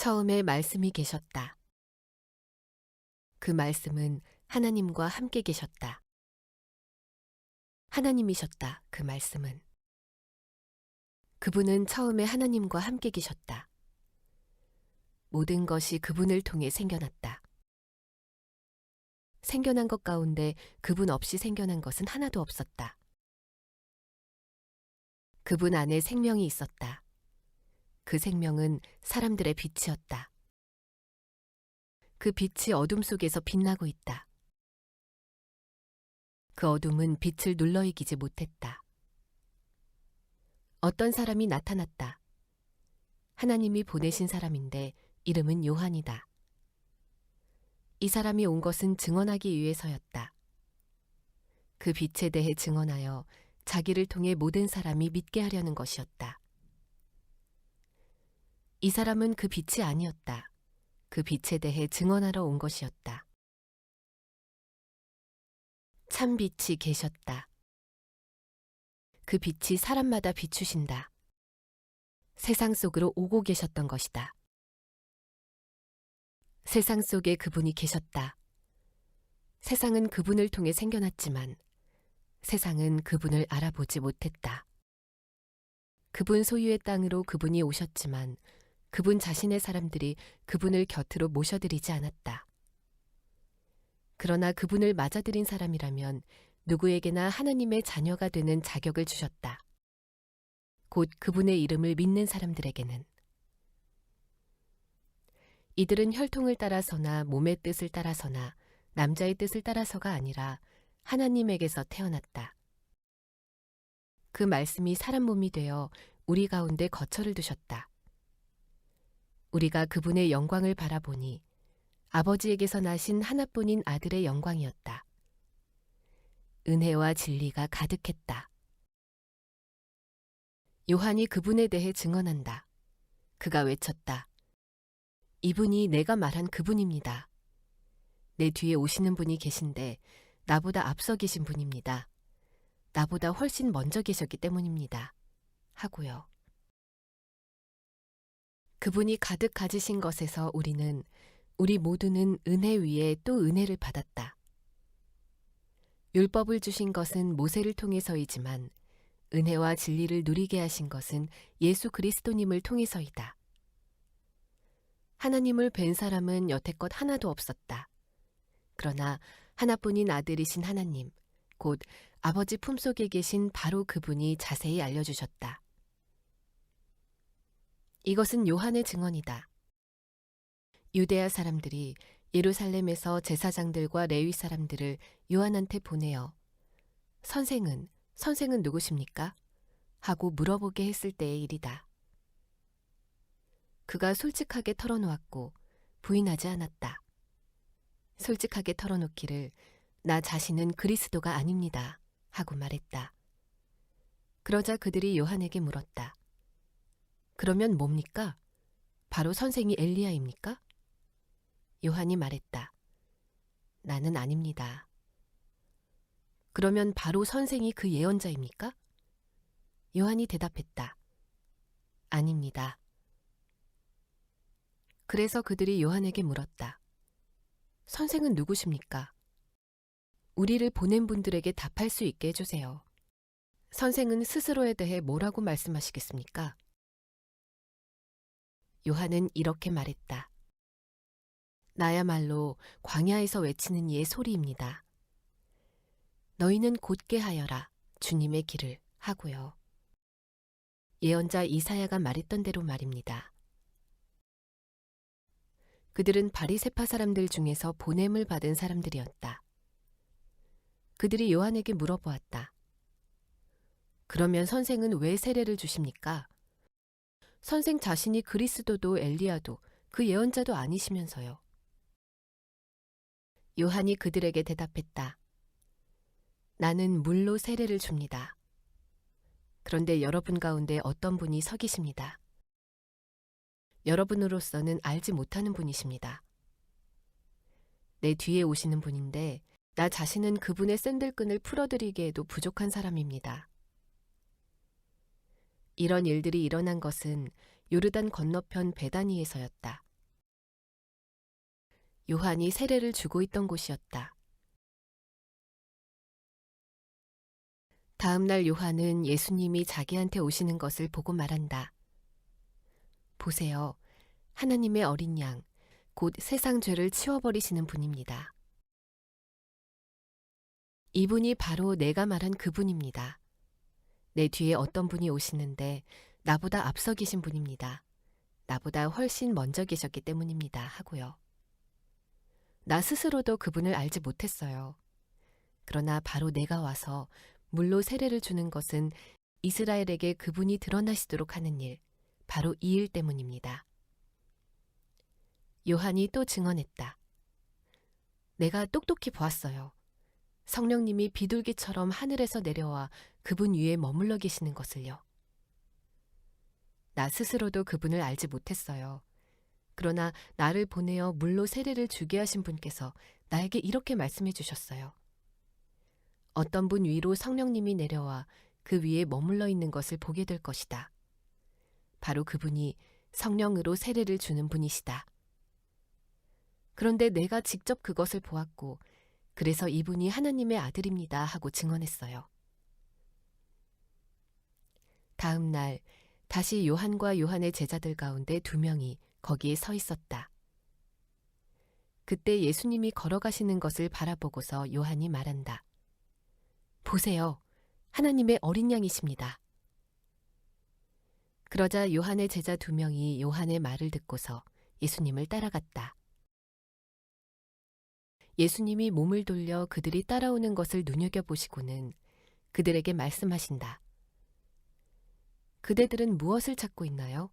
처음에 말씀이 계셨다. 그 말씀은 하나님과 함께 계셨다. 하나님이셨다. 그 말씀은. 그분은 처음에 하나님과 함께 계셨다. 모든 것이 그분을 통해 생겨났다. 생겨난 것 가운데 그분 없이 생겨난 것은 하나도 없었다. 그분 안에 생명이 있었다. 그 생명은 사람들의 빛이었다. 그 빛이 어둠 속에서 빛나고 있다. 그 어둠은 빛을 눌러 이기지 못했다. 어떤 사람이 나타났다. 하나님이 보내신 사람인데 이름은 요한이다. 이 사람이 온 것은 증언하기 위해서였다. 그 빛에 대해 증언하여 자기를 통해 모든 사람이 믿게 하려는 것이었다. 이 사람은 그 빛이 아니었다. 그 빛에 대해 증언하러 온 것이었다. 참 빛이 계셨다. 그 빛이 사람마다 비추신다. 세상 속으로 오고 계셨던 것이다. 세상 속에 그분이 계셨다. 세상은 그분을 통해 생겨났지만 세상은 그분을 알아보지 못했다. 그분 소유의 땅으로 그분이 오셨지만 그분 자신의 사람들이 그분을 곁으로 모셔들이지 않았다. 그러나 그분을 맞아들인 사람이라면 누구에게나 하나님의 자녀가 되는 자격을 주셨다. 곧 그분의 이름을 믿는 사람들에게는. 이들은 혈통을 따라서나 몸의 뜻을 따라서나 남자의 뜻을 따라서가 아니라 하나님에게서 태어났다. 그 말씀이 사람 몸이 되어 우리 가운데 거처를 두셨다. 우리가 그분의 영광을 바라보니 아버지에게서 나신 하나뿐인 아들의 영광이었다. 은혜와 진리가 가득했다. 요한이 그분에 대해 증언한다. 그가 외쳤다. 이분이 내가 말한 그분입니다. 내 뒤에 오시는 분이 계신데 나보다 앞서 계신 분입니다. 나보다 훨씬 먼저 계셨기 때문입니다. 하고요. 그분이 가득 가지신 것에서 우리 모두는 은혜 위에 또 은혜를 받았다. 율법을 주신 것은 모세를 통해서이지만 은혜와 진리를 누리게 하신 것은 예수 그리스도님을 통해서이다. 하나님을 뵌 사람은 여태껏 하나도 없었다. 그러나 하나뿐인 아들이신 하나님, 곧 아버지 품속에 계신 바로 그분이 자세히 알려주셨다. 이것은 요한의 증언이다. 유대야 사람들이 예루살렘에서 제사장들과 레위 사람들을 요한한테 보내어 선생은 누구십니까? 하고 물어보게 했을 때의 일이다. 그가 솔직하게 털어놓았고 부인하지 않았다. 솔직하게 털어놓기를 나 자신은 그리스도가 아닙니다. 하고 말했다. 그러자 그들이 요한에게 물었다. 그러면 뭡니까? 바로 선생이 엘리야입니까? 요한이 말했다. 나는 아닙니다. 그러면 바로 선생이 그 예언자입니까? 요한이 대답했다. 아닙니다. 그래서 그들이 요한에게 물었다. 선생은 누구십니까? 우리를 보낸 분들에게 답할 수 있게 해주세요. 선생은 스스로에 대해 뭐라고 말씀하시겠습니까? 요한은 이렇게 말했다. 나야말로 광야에서 외치는 이의 소리입니다. 너희는 곧게 하여라 주님의 길을 하고요. 예언자 이사야가 말했던 대로 말입니다. 그들은 바리새파 사람들 중에서 보냄을 받은 사람들이었다. 그들이 요한에게 물어보았다. 그러면 선생은 왜 세례를 주십니까? 선생 자신이 그리스도도 엘리야도 그 예언자도 아니시면서요. 요한이 그들에게 대답했다. 나는 물로 세례를 줍니다. 그런데 여러분 가운데 어떤 분이 서 계십니다. 여러분으로서는 알지 못하는 분이십니다. 내 뒤에 오시는 분인데 나 자신은 그분의 샌들끈을 풀어드리기에도 부족한 사람입니다. 이런 일들이 일어난 것은 요르단 건너편 베다니에서였다. 요한이 세례를 주고 있던 곳이었다. 다음 날 요한은 예수님이 자기한테 오시는 것을 보고 말한다. 보세요. 하나님의 어린 양, 곧 세상 죄를 치워버리시는 분입니다. 이분이 바로 내가 말한 그분입니다. 내 뒤에 어떤 분이 오시는데 나보다 앞서 계신 분입니다. 나보다 훨씬 먼저 계셨기 때문입니다. 하고요. 나 스스로도 그분을 알지 못했어요. 그러나 바로 내가 와서 물로 세례를 주는 것은 이스라엘에게 그분이 드러나시도록 하는 일, 바로 이 일 때문입니다. 요한이 또 증언했다. 내가 똑똑히 보았어요. 성령님이 비둘기처럼 하늘에서 내려와 그분 위에 머물러 계시는 것을요. 나 스스로도 그분을 알지 못했어요. 그러나 나를 보내어 물로 세례를 주게 하신 분께서 나에게 이렇게 말씀해 주셨어요. 어떤 분 위로 성령님이 내려와 그 위에 머물러 있는 것을 보게 될 것이다. 바로 그분이 성령으로 세례를 주는 분이시다. 그런데 내가 직접 그것을 보았고 그래서 이분이 하나님의 아들입니다 하고 증언했어요. 다음 날 다시 요한과 요한의 제자들 가운데 2명이 거기에 서 있었다. 그때 예수님이 걸어가시는 것을 바라보고서 요한이 말한다. 보세요. 하나님의 어린 양이십니다. 그러자 요한의 제자 2명이 요한의 말을 듣고서 예수님을 따라갔다. 예수님이 몸을 돌려 그들이 따라오는 것을 눈여겨보시고는 그들에게 말씀하신다. 그대들은 무엇을 찾고 있나요?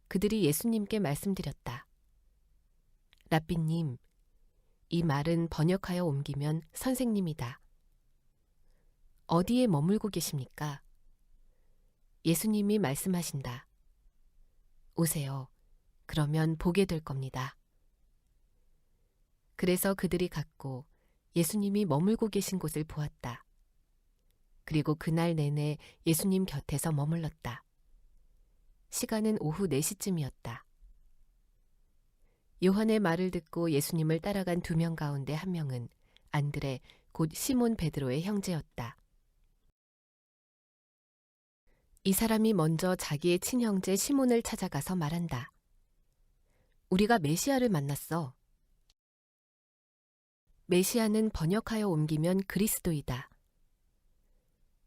그들이 예수님께 말씀드렸다. 랍비님, 이 말은 번역하여 옮기면 선생님이다. 어디에 머물고 계십니까? 예수님이 말씀하신다. 오세요. 그러면 보게 될 겁니다. 그래서 그들이 갔고 예수님이 머물고 계신 곳을 보았다. 그리고 그날 내내 예수님 곁에서 머물렀다. 시간은 오후 4시쯤이었다. 요한의 말을 듣고 예수님을 따라간 2명 가운데 1명은 안드레, 곧 시몬 베드로의 형제였다. 이 사람이 먼저 자기의 친형제 시몬을 찾아가서 말한다. 우리가 메시아를 만났어. 메시아는 번역하여 옮기면 그리스도이다.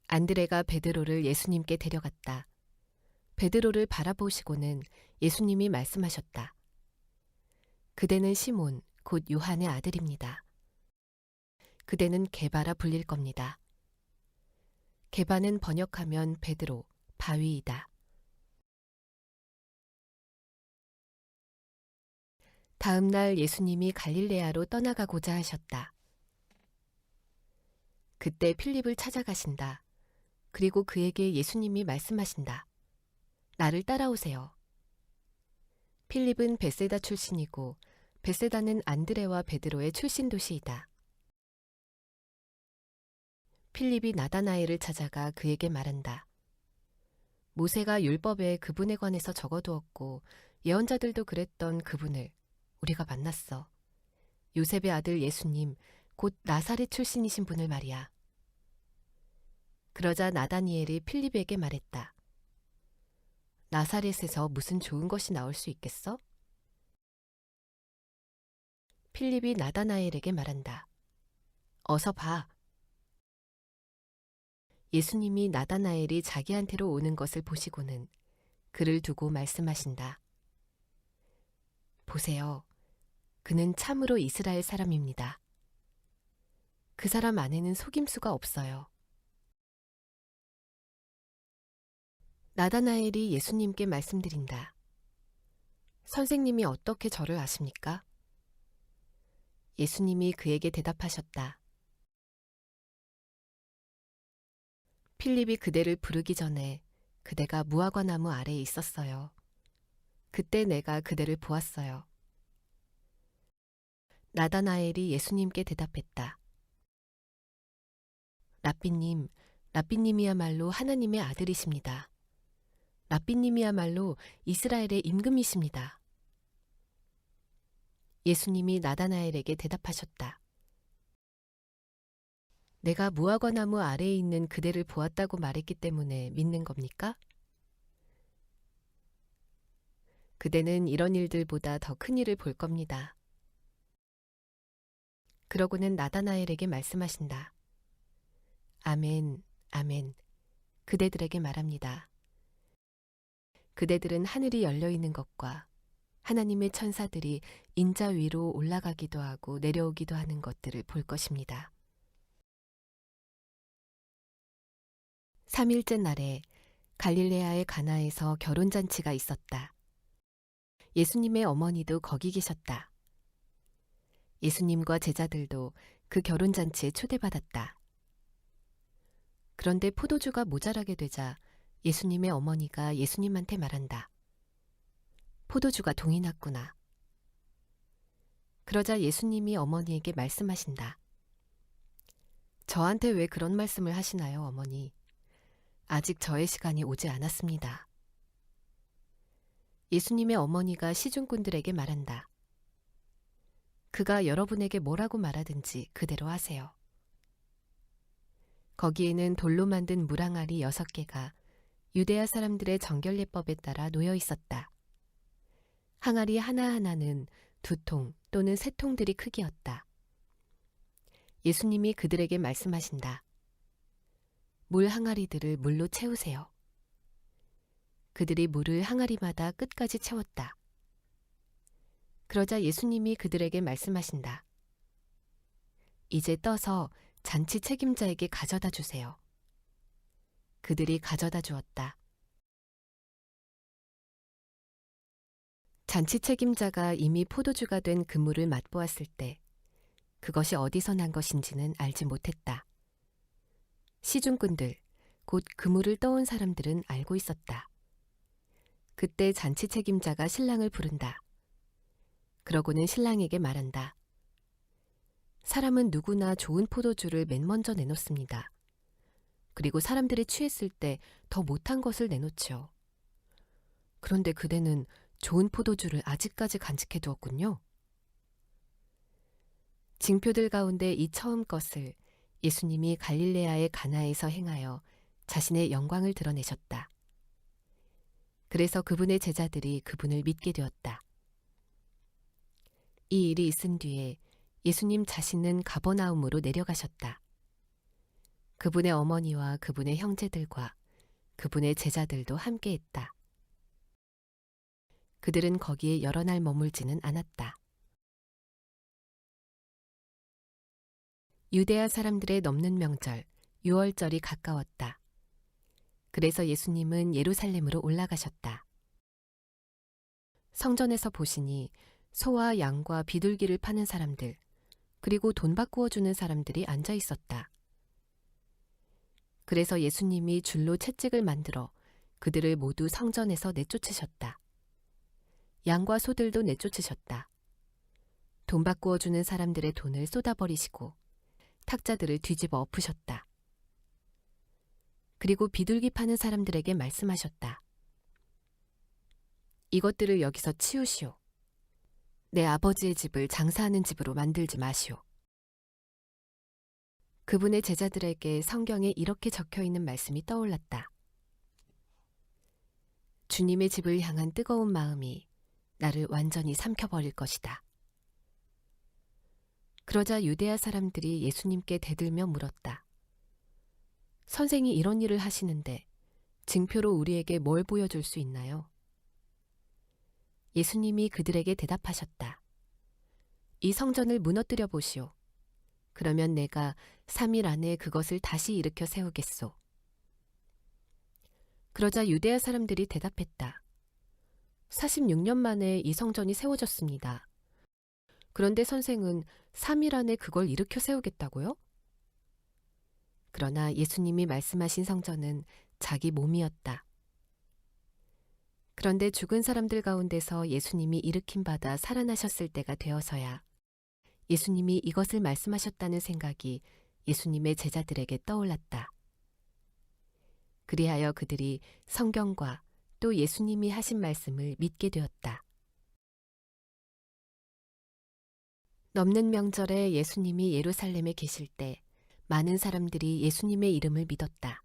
안드레가 베드로를 예수님께 데려갔다. 베드로를 바라보시고는 예수님이 말씀하셨다. 그대는 시몬, 곧 요한의 아들입니다. 그대는 게바라 불릴 겁니다. 게바는 번역하면 베드로, 바위이다. 다음 날 예수님이 갈릴레아로 떠나가고자 하셨다. 그때 필립을 찾아가신다. 그리고 그에게 예수님이 말씀하신다. 나를 따라오세요. 필립은 베세다 출신이고 베세다는 안드레와 베드로의 출신 도시이다. 필립이 나다나엘을 찾아가 그에게 말한다. 모세가 율법에 그분에 관해서 적어두었고 예언자들도 그랬던 그분을 우리가 만났어. 요셉의 아들 예수님, 곧 나사렛 출신이신 분을 말이야. 그러자 나다니엘이 필립에게 말했다. 나사렛에서 무슨 좋은 것이 나올 수 있겠어? 필립이 나다나엘에게 말한다. 어서 봐. 예수님이 나다나엘이 자기한테로 오는 것을 보시고는 그를 두고 말씀하신다. 보세요. 그는 참으로 이스라엘 사람입니다. 그 사람 안에는 속임수가 없어요. 나다나엘이 예수님께 말씀드린다. 선생님이 어떻게 저를 아십니까? 예수님이 그에게 대답하셨다. 필립이 그대를 부르기 전에 그대가 무화과 나무 아래에 있었어요. 그때 내가 그대를 보았어요. 나다나엘이 예수님께 대답했다. 랍비님, 랍비님이야말로 하나님의 아들이십니다. 랍비님이야말로 이스라엘의 임금이십니다. 예수님이 나다나엘에게 대답하셨다. 내가 무화과나무 아래에 있는 그대를 보았다고 말했기 때문에 믿는 겁니까? 그대는 이런 일들보다 더 큰 일을 볼 겁니다. 그러고는 나다나엘에게 말씀하신다. 아멘, 아멘. 그대들에게 말합니다. 그대들은 하늘이 열려 있는 것과 하나님의 천사들이 인자 위로 올라가기도 하고 내려오기도 하는 것들을 볼 것입니다. 3일째 날에 갈릴레아의 가나에서 결혼잔치가 있었다. 예수님의 어머니도 거기 계셨다. 예수님과 제자들도 그 결혼잔치에 초대받았다. 그런데 포도주가 모자라게 되자 예수님의 어머니가 예수님한테 말한다. 포도주가 동이 났구나. 그러자 예수님이 어머니에게 말씀하신다. 저한테 왜 그런 말씀을 하시나요, 어머니? 아직 저의 시간이 오지 않았습니다. 예수님의 어머니가 시중꾼들에게 말한다. 그가 여러분에게 뭐라고 말하든지 그대로 하세요. 거기에는 돌로 만든 물항아리 6개가 유대야 사람들의 정결례법에 따라 놓여 있었다. 항아리 하나하나는 2통 또는 3통들이 크기였다. 예수님이 그들에게 말씀하신다. 물 항아리들을 물로 채우세요. 그들이 물을 항아리마다 끝까지 채웠다. 그러자 예수님이 그들에게 말씀하신다. 이제 떠서 잔치 책임자에게 가져다 주세요. 그들이 가져다 주었다. 잔치 책임자가 이미 포도주가 된 그물을 맛보았을 때 그것이 어디서 난 것인지는 알지 못했다. 시중꾼들, 곧 그물을 떠온 사람들은 알고 있었다. 그때 잔치 책임자가 신랑을 부른다. 그러고는 신랑에게 말한다. 사람은 누구나 좋은 포도주를 맨 먼저 내놓습니다. 그리고 사람들이 취했을 때 더 못한 것을 내놓지요. 그런데 그대는 좋은 포도주를 아직까지 간직해 두었군요. 징표들 가운데 이 처음 것을 예수님이 갈릴레아의 가나에서 행하여 자신의 영광을 드러내셨다. 그래서 그분의 제자들이 그분을 믿게 되었다. 이 일이 있은 뒤에 예수님 자신은 가버나움으로 내려가셨다. 그분의 어머니와 그분의 형제들과 그분의 제자들도 함께했다. 그들은 거기에 여러 날 머물지는 않았다. 유대야 사람들의 넘는 명절, 유월절이 가까웠다. 그래서 예수님은 예루살렘으로 올라가셨다. 성전에서 보시니 소와 양과 비둘기를 파는 사람들, 그리고 돈 바꾸어 주는 사람들이 앉아 있었다. 그래서 예수님이 줄로 채찍을 만들어 그들을 모두 성전에서 내쫓으셨다. 양과 소들도 내쫓으셨다. 돈 바꾸어 주는 사람들의 돈을 쏟아버리시고 탁자들을 뒤집어 엎으셨다. 그리고 비둘기 파는 사람들에게 말씀하셨다. 이것들을 여기서 치우시오. 내 아버지의 집을 장사하는 집으로 만들지 마시오. 그분의 제자들에게 성경에 이렇게 적혀 있는 말씀이 떠올랐다. 주님의 집을 향한 뜨거운 마음이 나를 완전히 삼켜버릴 것이다. 그러자 유대야 사람들이 예수님께 대들며 물었다. 선생이 이런 일을 하시는데 징표로 우리에게 뭘 보여줄 수 있나요? 예수님이 그들에게 대답하셨다. 이 성전을 무너뜨려 보시오. 그러면 내가 3일 안에 그것을 다시 일으켜 세우겠소. 그러자 유대야 사람들이 대답했다. 46년 만에 이 성전이 세워졌습니다. 그런데 선생은 3일 안에 그걸 일으켜 세우겠다고요? 그러나 예수님이 말씀하신 성전은 자기 몸이었다. 그런데 죽은 사람들 가운데서 예수님이 일으킴 받아 살아나셨을 때가 되어서야 예수님이 이것을 말씀하셨다는 생각이 예수님의 제자들에게 떠올랐다. 그리하여 그들이 성경과 또 예수님이 하신 말씀을 믿게 되었다. 넘는 명절에 예수님이 예루살렘에 계실 때 많은 사람들이 예수님의 이름을 믿었다.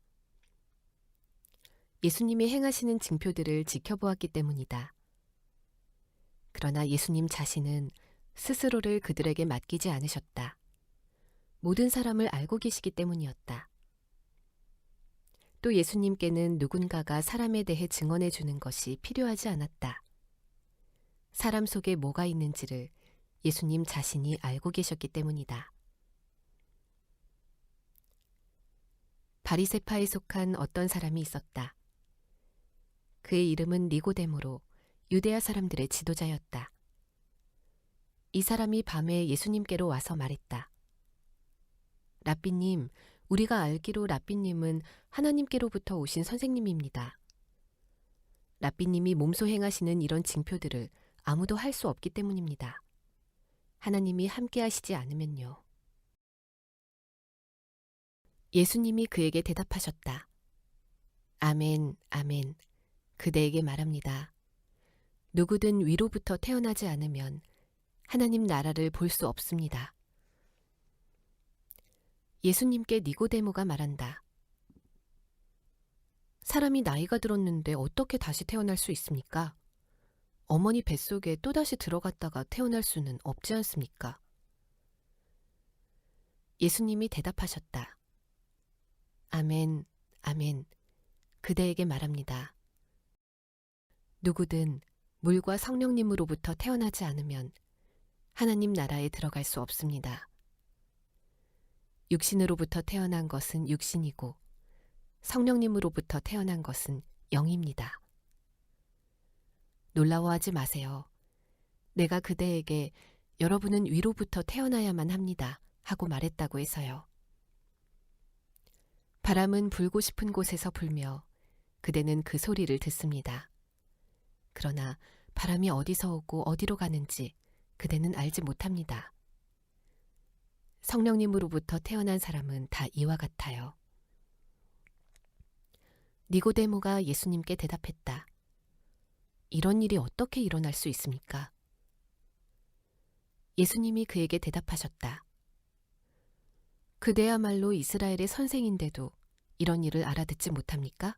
예수님이 행하시는 징표들을 지켜보았기 때문이다. 그러나 예수님 자신은 스스로를 그들에게 맡기지 않으셨다. 모든 사람을 알고 계시기 때문이었다. 또 예수님께는 누군가가 사람에 대해 증언해 주는 것이 필요하지 않았다. 사람 속에 뭐가 있는지를 예수님 자신이 알고 계셨기 때문이다. 바리새파에 속한 어떤 사람이 있었다. 그의 이름은 니고데모로 유대야 사람들의 지도자였다. 이 사람이 밤에 예수님께로 와서 말했다. 랍비님, 우리가 알기로 랍비님은 하나님께로부터 오신 선생님입니다. 랍비님이 몸소 행하시는 이런 징표들을 아무도 할 수 없기 때문입니다. 하나님이 함께 하시지 않으면요. 예수님이 그에게 대답하셨다. 아멘, 아멘. 그대에게 말합니다. 누구든 위로부터 태어나지 않으면 하나님 나라를 볼 수 없습니다. 예수님께 니고데모가 말한다. 사람이 나이가 들었는데 어떻게 다시 태어날 수 있습니까? 어머니 뱃속에 또다시 들어갔다가 태어날 수는 없지 않습니까? 예수님이 대답하셨다. 아멘, 아멘. 그대에게 말합니다. 누구든 물과 성령님으로부터 태어나지 않으면 하나님 나라에 들어갈 수 없습니다. 육신으로부터 태어난 것은 육신이고 성령님으로부터 태어난 것은 영입니다. 놀라워하지 마세요. 내가 그대에게 여러분은 위로부터 태어나야만 합니다 하고 말했다고 해서요. 바람은 불고 싶은 곳에서 불며 그대는 그 소리를 듣습니다. 그러나 바람이 어디서 오고 어디로 가는지 그대는 알지 못합니다. 성령님으로부터 태어난 사람은 다 이와 같아요. 니고데모가 예수님께 대답했다. 이런 일이 어떻게 일어날 수 있습니까? 예수님이 그에게 대답하셨다. 그대야말로 이스라엘의 선생인데도 이런 일을 알아듣지 못합니까?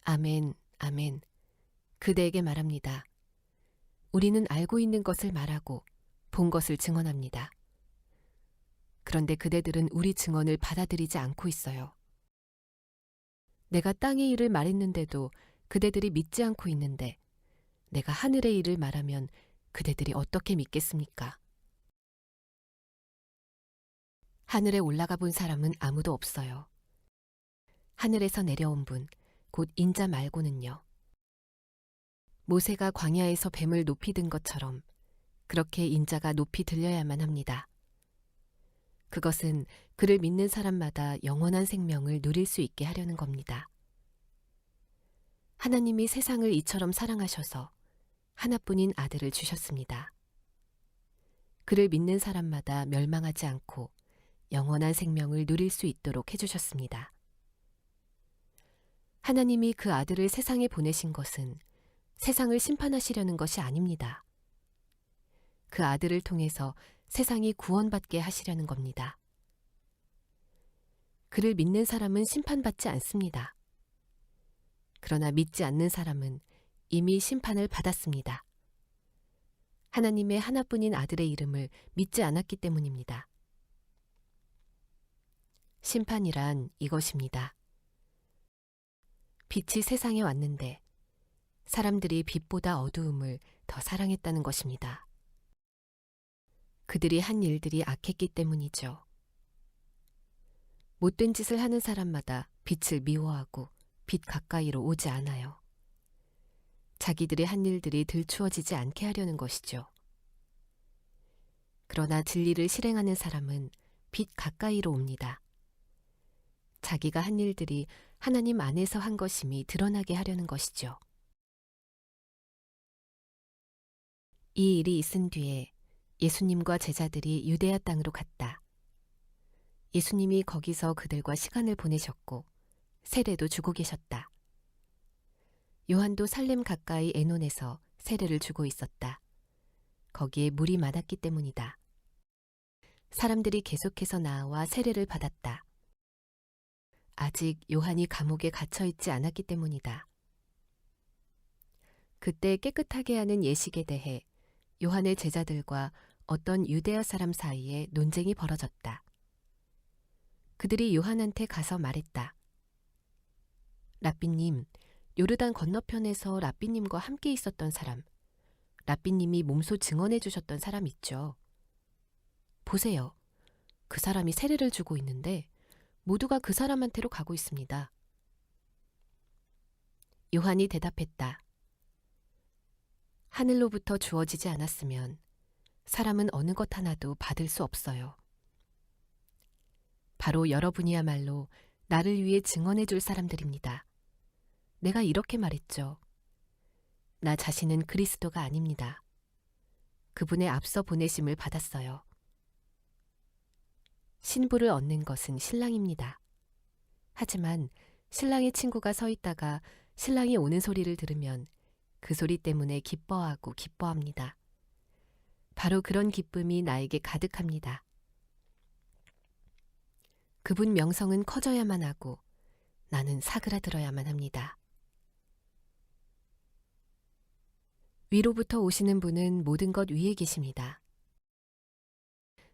아멘, 아멘. 그대에게 말합니다. 우리는 알고 있는 것을 말하고 본 것을 증언합니다. 그런데 그대들은 우리 증언을 받아들이지 않고 있어요. 내가 땅의 일을 말했는데도 그대들이 믿지 않고 있는데 내가 하늘의 일을 말하면 그대들이 어떻게 믿겠습니까? 하늘에 올라가 본 사람은 아무도 없어요. 하늘에서 내려온 분, 곧 인자 말고는요. 모세가 광야에서 뱀을 높이 든 것처럼 그렇게 인자가 높이 들려야만 합니다. 그것은 그를 믿는 사람마다 영원한 생명을 누릴 수 있게 하려는 겁니다. 하나님이 세상을 이처럼 사랑하셔서 하나뿐인 아들을 주셨습니다. 그를 믿는 사람마다 멸망하지 않고 영원한 생명을 누릴 수 있도록 해주셨습니다. 하나님이 그 아들을 세상에 보내신 것은 세상을 심판하시려는 것이 아닙니다. 그 아들을 통해서 세상이 구원받게 하시려는 겁니다. 그를 믿는 사람은 심판받지 않습니다. 그러나 믿지 않는 사람은 이미 심판을 받았습니다. 하나님의 하나뿐인 아들의 이름을 믿지 않았기 때문입니다. 심판이란 이것입니다. 빛이 세상에 왔는데 사람들이 빛보다 어두움을 더 사랑했다는 것입니다. 그들이 한 일들이 악했기 때문이죠. 못된 짓을 하는 사람마다 빛을 미워하고 빛 가까이로 오지 않아요. 자기들의 한 일들이 들추어지지 않게 하려는 것이죠. 그러나 진리를 실행하는 사람은 빛 가까이로 옵니다. 자기가 한 일들이 하나님 안에서 한 것임이 드러나게 하려는 것이죠. 이 일이 있은 뒤에 예수님과 제자들이 유대야 땅으로 갔다. 예수님이 거기서 그들과 시간을 보내셨고 세례도 주고 계셨다. 요한도 살렘 가까이 에논에서 세례를 주고 있었다. 거기에 물이 많았기 때문이다. 사람들이 계속해서 나와 세례를 받았다. 아직 요한이 감옥에 갇혀 있지 않았기 때문이다. 그때 깨끗하게 하는 예식에 대해 요한의 제자들과 어떤 유대어 사람 사이에 논쟁이 벌어졌다. 그들이 요한한테 가서 말했다. 랍비님, 요르단 건너편에서 랍비님과 함께 있었던 사람, 랍비님이 몸소 증언해 주셨던 사람 있죠. 보세요. 그 사람이 세례를 주고 있는데 모두가 그 사람한테로 가고 있습니다. 요한이 대답했다. 하늘로부터 주어지지 않았으면 사람은 어느 것 하나도 받을 수 없어요. 바로 여러분이야말로 나를 위해 증언해 줄 사람들입니다. 내가 이렇게 말했죠. 나 자신은 그리스도가 아닙니다. 그분의 앞서 보내심을 받았어요. 신부를 얻는 것은 신랑입니다. 하지만 신랑의 친구가 서 있다가 신랑이 오는 소리를 들으면 그 소리 때문에 기뻐하고 기뻐합니다. 바로 그런 기쁨이 나에게 가득합니다. 그분 명성은 커져야만 하고 나는 사그라들어야만 합니다. 위로부터 오시는 분은 모든 것 위에 계십니다.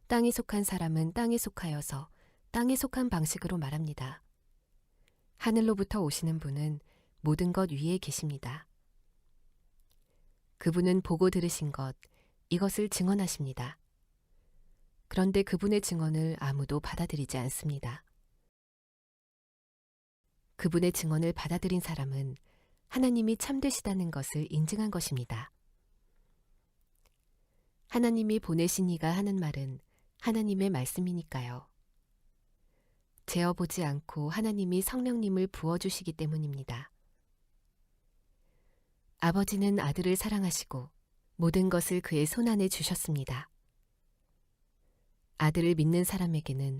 땅에 속한 사람은 땅에 속하여서 땅에 속한 방식으로 말합니다. 하늘로부터 오시는 분은 모든 것 위에 계십니다. 그분은 보고 들으신 것, 이것을 증언하십니다. 그런데 그분의 증언을 아무도 받아들이지 않습니다. 그분의 증언을 받아들인 사람은 하나님이 참되시다는 것을 인증한 것입니다. 하나님이 보내신 이가 하는 말은 하나님의 말씀이니까요. 재어보지 않고 하나님이 성령님을 부어주시기 때문입니다. 아버지는 아들을 사랑하시고 모든 것을 그의 손안에 주셨습니다. 아들을 믿는 사람에게는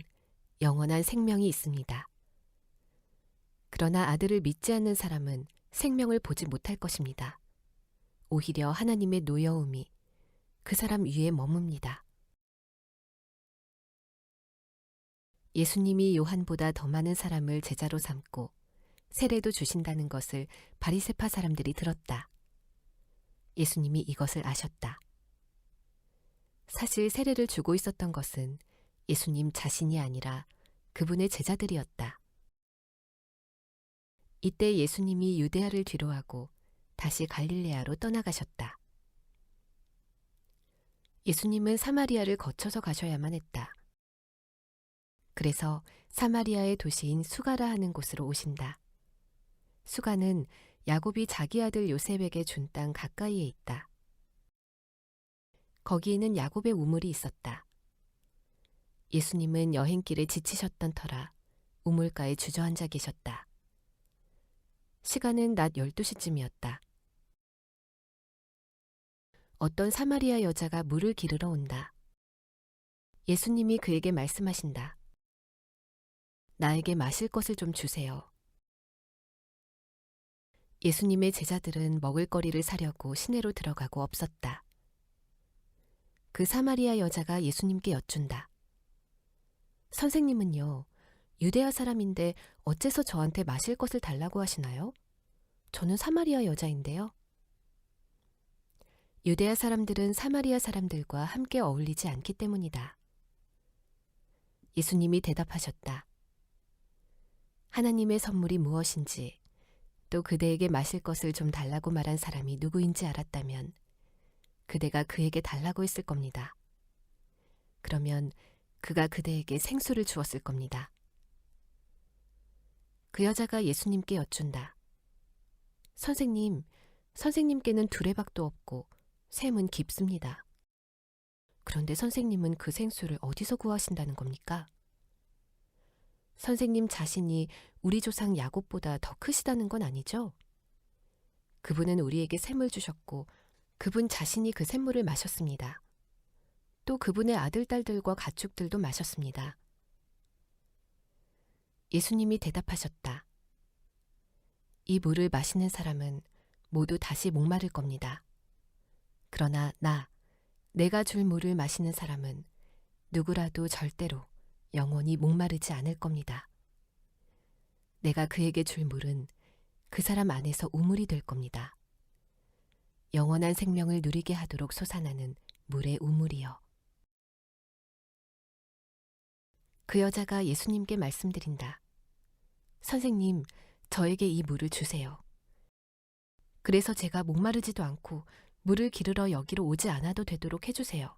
영원한 생명이 있습니다. 그러나 아들을 믿지 않는 사람은 생명을 보지 못할 것입니다. 오히려 하나님의 노여움이 그 사람 위에 머뭅니다. 예수님이 요한보다 더 많은 사람을 제자로 삼고 세례도 주신다는 것을 바리새파 사람들이 들었다. 예수님이 이것을 아셨다. 사실 세례를 주고 있었던 것은 예수님 자신이 아니라 그분의 제자들이었다. 이때 예수님이 유대야를 뒤로하고 다시 갈릴레아로 떠나가셨다. 예수님은 사마리아를 거쳐서 가셔야만 했다. 그래서 사마리아의 도시인 수가라 하는 곳으로 오신다. 수가는 야곱이 자기 아들 요셉에게 준 땅 가까이에 있다. 거기에는 야곱의 우물이 있었다. 예수님은 여행길에 지치셨던 터라 우물가에 주저앉아 계셨다. 시간은 낮 12시쯤이었다. 어떤 사마리아 여자가 물을 기르러 온다. 예수님이 그에게 말씀하신다. 나에게 마실 것을 좀 주세요. 예수님의 제자들은 먹을거리를 사려고 시내로 들어가고 없었다. 그 사마리아 여자가 예수님께 여쭌다. 선생님은요, 유대야 사람인데 어째서 저한테 마실 것을 달라고 하시나요? 저는 사마리아 여자인데요. 유대야 사람들은 사마리아 사람들과 함께 어울리지 않기 때문이다. 예수님이 대답하셨다. 하나님의 선물이 무엇인지 또 그대에게 마실 것을 좀 달라고 말한 사람이 누구인지 알았다면 그대가 그에게 달라고 했을 겁니다. 그러면 그가 그대에게 생수를 주었을 겁니다. 그 여자가 예수님께 여쭌다. 선생님, 선생님께는 두레박도 없고 샘은 깊습니다. 그런데 선생님은 그 생수를 어디서 구하신다는 겁니까? 선생님 자신이 우리 조상 야곱보다 더 크시다는 건 아니죠? 그분은 우리에게 샘을 주셨고 그분 자신이 그 샘물을 마셨습니다. 또 그분의 아들, 딸들과 가축들도 마셨습니다. 예수님이 대답하셨다. 이 물을 마시는 사람은 모두 다시 목마를 겁니다. 그러나 내가 줄 물을 마시는 사람은 누구라도 절대로 영원히 목마르지 않을 겁니다. 내가 그에게 줄 물은 그 사람 안에서 우물이 될 겁니다. 영원한 생명을 누리게 하도록 솟아나는 물의 우물이요. 그 여자가 예수님께 말씀드린다. 선생님, 저에게 이 물을 주세요. 그래서 제가 목마르지도 않고 물을 기르러 여기로 오지 않아도 되도록 해주세요.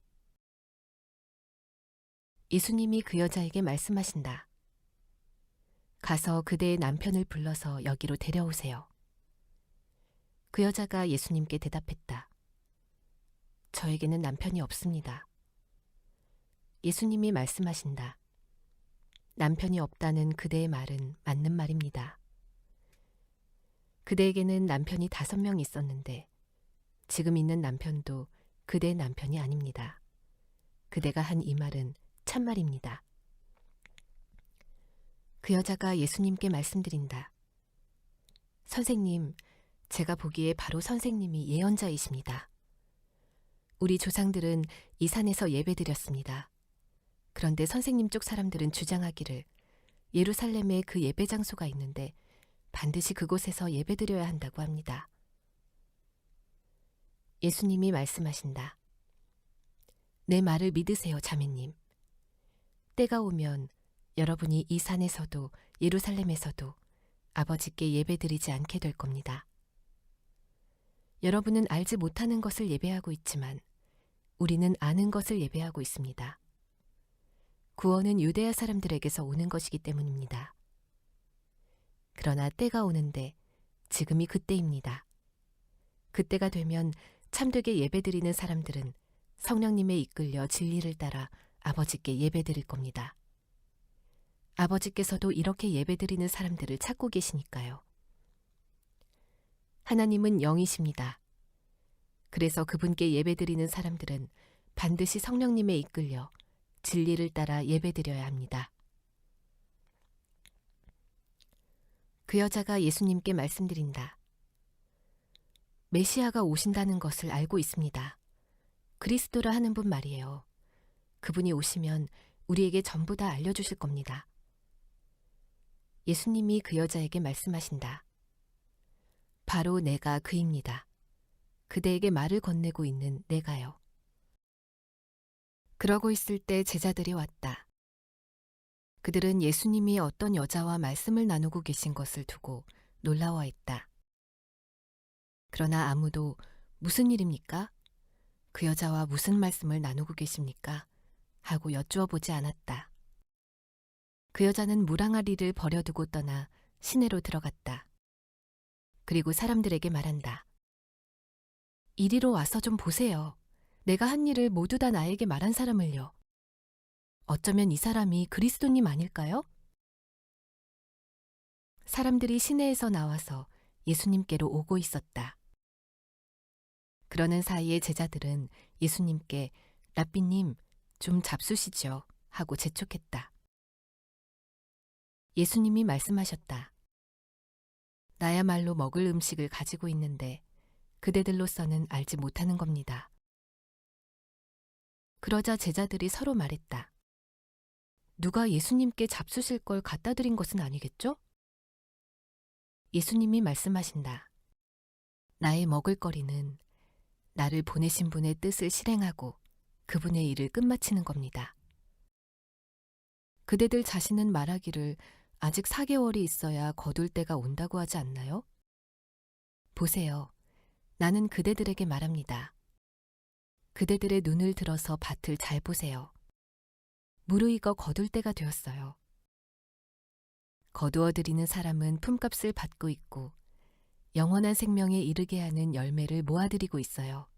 예수님이 그 여자에게 말씀하신다. 가서 그대의 남편을 불러서 여기로 데려오세요. 그 여자가 예수님께 대답했다. 저에게는 남편이 없습니다. 예수님이 말씀하신다. 남편이 없다는 그대의 말은 맞는 말입니다. 그대에게는 남편이 5명 있었는데 지금 있는 남편도 그대의 남편이 아닙니다. 그대가 한 이 말은 참말입니다. 그 여자가 예수님께 말씀드린다. 선생님, 제가 보기에 바로 선생님이 예언자이십니다. 우리 조상들은 이 산에서 예배드렸습니다. 그런데 선생님 쪽 사람들은 주장하기를 예루살렘에 그 예배 장소가 있는데 반드시 그곳에서 예배드려야 한다고 합니다. 예수님이 말씀하신다. 내 말을 믿으세요, 자매님. 때가 오면 여러분이 이 산에서도 예루살렘에서도 아버지께 예배드리지 않게 될 겁니다. 여러분은 알지 못하는 것을 예배하고 있지만 우리는 아는 것을 예배하고 있습니다. 구원은 유대야 사람들에게서 오는 것이기 때문입니다. 그러나 때가 오는데 지금이 그때입니다. 그때가 되면 참되게 예배드리는 사람들은 성령님에 이끌려 진리를 따라 아버지께 예배드릴 겁니다. 아버지께서도 이렇게 예배드리는 사람들을 찾고 계시니까요. 하나님은 영이십니다. 그래서 그분께 예배드리는 사람들은 반드시 성령님에 이끌려 진리를 따라 예배드려야 합니다. 그 여자가 예수님께 말씀드린다. 메시아가 오신다는 것을 알고 있습니다. 그리스도라 하는 분 말이에요. 그분이 오시면 우리에게 전부 다 알려주실 겁니다. 예수님이 그 여자에게 말씀하신다. 바로 내가 그입니다. 그대에게 말을 건네고 있는 내가요. 그러고 있을 때 제자들이 왔다. 그들은 예수님이 어떤 여자와 말씀을 나누고 계신 것을 두고 놀라워했다. 그러나 아무도 무슨 일입니까? 그 여자와 무슨 말씀을 나누고 계십니까? 하고 여쭈어 보지 않았다. 그 여자는 물항아리를 버려두고 떠나 시내로 들어갔다. 그리고 사람들에게 말한다. 이리로 와서 좀 보세요. 내가 한 일을 모두 다 나에게 말한 사람을요. 어쩌면 이 사람이 그리스도님 아닐까요? 사람들이 시내에서 나와서 예수님께로 오고 있었다. 그러는 사이에 제자들은 예수님께 랍비님, 좀 잡수시죠 하고 재촉했다. 예수님이 말씀하셨다. 나야말로 먹을 음식을 가지고 있는데 그대들로서는 알지 못하는 겁니다. 그러자 제자들이 서로 말했다. 누가 예수님께 잡수실 걸 갖다 드린 것은 아니겠죠? 예수님이 말씀하신다. 나의 먹을거리는 나를 보내신 분의 뜻을 실행하고 그분의 일을 끝마치는 겁니다. 그대들 자신은 말하기를 아직 4개월이 있어야 거둘 때가 온다고 하지 않나요? 보세요. 나는 그대들에게 말합니다. 그대들의 눈을 들어서 밭을 잘 보세요. 무르익어 거둘 때가 되었어요. 거두어들이는 사람은 품값을 받고 있고 영원한 생명에 이르게 하는 열매를 모아들이고 있어요.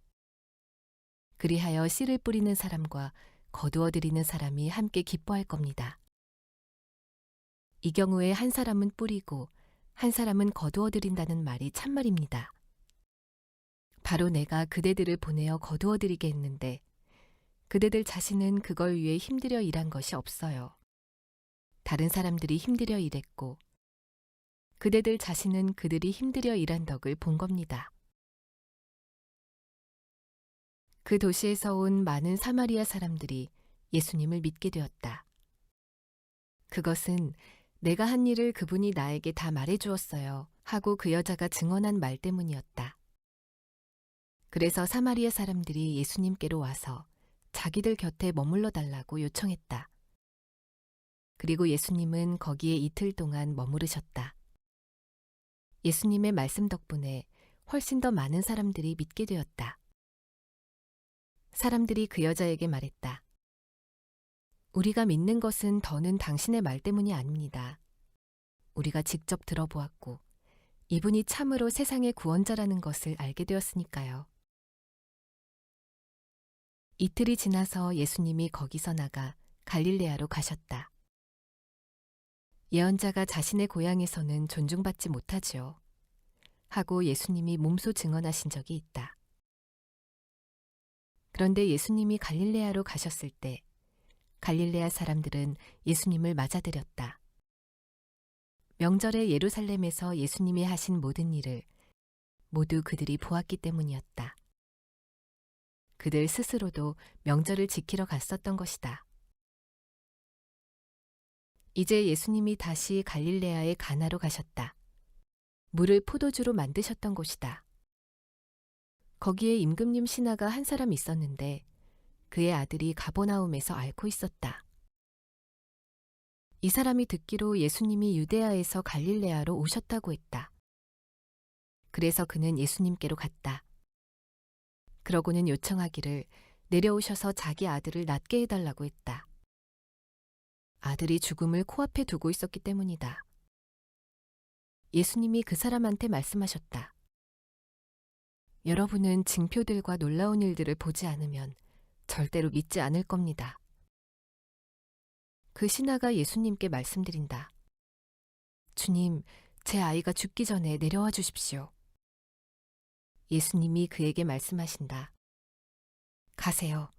그리하여 씨를 뿌리는 사람과 거두어들이는 사람이 함께 기뻐할 겁니다. 이 경우에 한 사람은 뿌리고 한 사람은 거두어들인다는 말이 참말입니다. 바로 내가 그대들을 보내어 거두어들이게 했는데 그대들 자신은 그걸 위해 힘들여 일한 것이 없어요. 다른 사람들이 힘들여 일했고 그대들 자신은 그들이 힘들여 일한 덕을 본 겁니다. 그 도시에서 온 많은 사마리아 사람들이 예수님을 믿게 되었다. 그것은 내가 한 일을 그분이 나에게 다 말해 주었어요 하고 그 여자가 증언한 말 때문이었다. 그래서 사마리아 사람들이 예수님께로 와서 자기들 곁에 머물러 달라고 요청했다. 그리고 예수님은 거기에 이틀 동안 머무르셨다. 예수님의 말씀 덕분에 훨씬 더 많은 사람들이 믿게 되었다. 사람들이 그 여자에게 말했다. 우리가 믿는 것은 더는 당신의 말 때문이 아닙니다. 우리가 직접 들어보았고 이분이 참으로 세상의 구원자라는 것을 알게 되었으니까요. 이틀이 지나서 예수님이 거기서 나가 갈릴레아로 가셨다. 예언자가 자신의 고향에서는 존중받지 못하지요. 하고 예수님이 몸소 증언하신 적이 있다. 그런데 예수님이 갈릴레아로 가셨을 때 갈릴레아 사람들은 예수님을 맞아들였다. 명절에 예루살렘에서 예수님이 하신 모든 일을 모두 그들이 보았기 때문이었다. 그들 스스로도 명절을 지키러 갔었던 것이다. 이제 예수님이 다시 갈릴레아의 가나로 가셨다. 물을 포도주로 만드셨던 곳이다. 거기에 임금님 신하가 한 사람 있었는데 그의 아들이 가버나움에서 앓고 있었다. 이 사람이 듣기로 예수님이 유데야에서 갈릴레아로 오셨다고 했다. 그래서 그는 예수님께로 갔다. 그러고는 요청하기를 내려오셔서 자기 아들을 낫게 해달라고 했다. 아들이 죽음을 코앞에 두고 있었기 때문이다. 예수님이 그 사람한테 말씀하셨다. 여러분은 징표들과 놀라운 일들을 보지 않으면 절대로 믿지 않을 겁니다. 그 신하가 예수님께 말씀드린다. 주님, 제 아이가 죽기 전에 내려와 주십시오. 예수님이 그에게 말씀하신다. 가세요.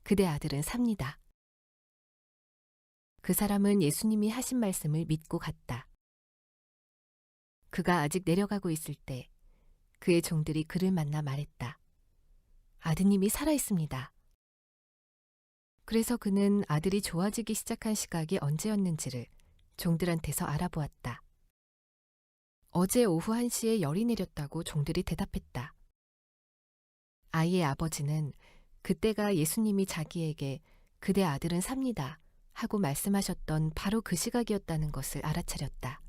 그대 아들은 삽니다. 그 사람은 예수님이 하신 말씀을 믿고 갔다. 그가 아직 내려가고 있을 때 그의 종들이 그를 만나 말했다. 아드님이 살아있습니다. 그래서 그는 아들이 좋아지기 시작한 시각이 언제였는지를 종들한테서 알아보았다. 어제 오후 1시에 열이 내렸다고 종들이 대답했다. 아이의 아버지는 그때가 예수님이 자기에게 그대 아들은 삽니다 하고 말씀하셨던 바로 그 시각이었다는 것을 알아차렸다.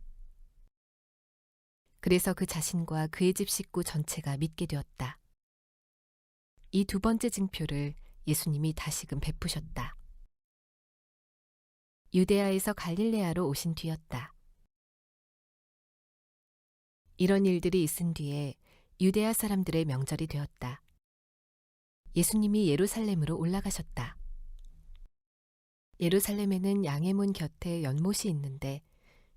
그래서 그 자신과 그의 집 식구 전체가 믿게 되었다. 이 두 번째 징표를 예수님이 다시금 베푸셨다. 유데야에서 갈릴레아로 오신 뒤였다. 이런 일들이 있은 뒤에 유데야 사람들의 명절이 되었다. 예수님이 예루살렘으로 올라가셨다. 예루살렘에는 양의 문 곁에 연못이 있는데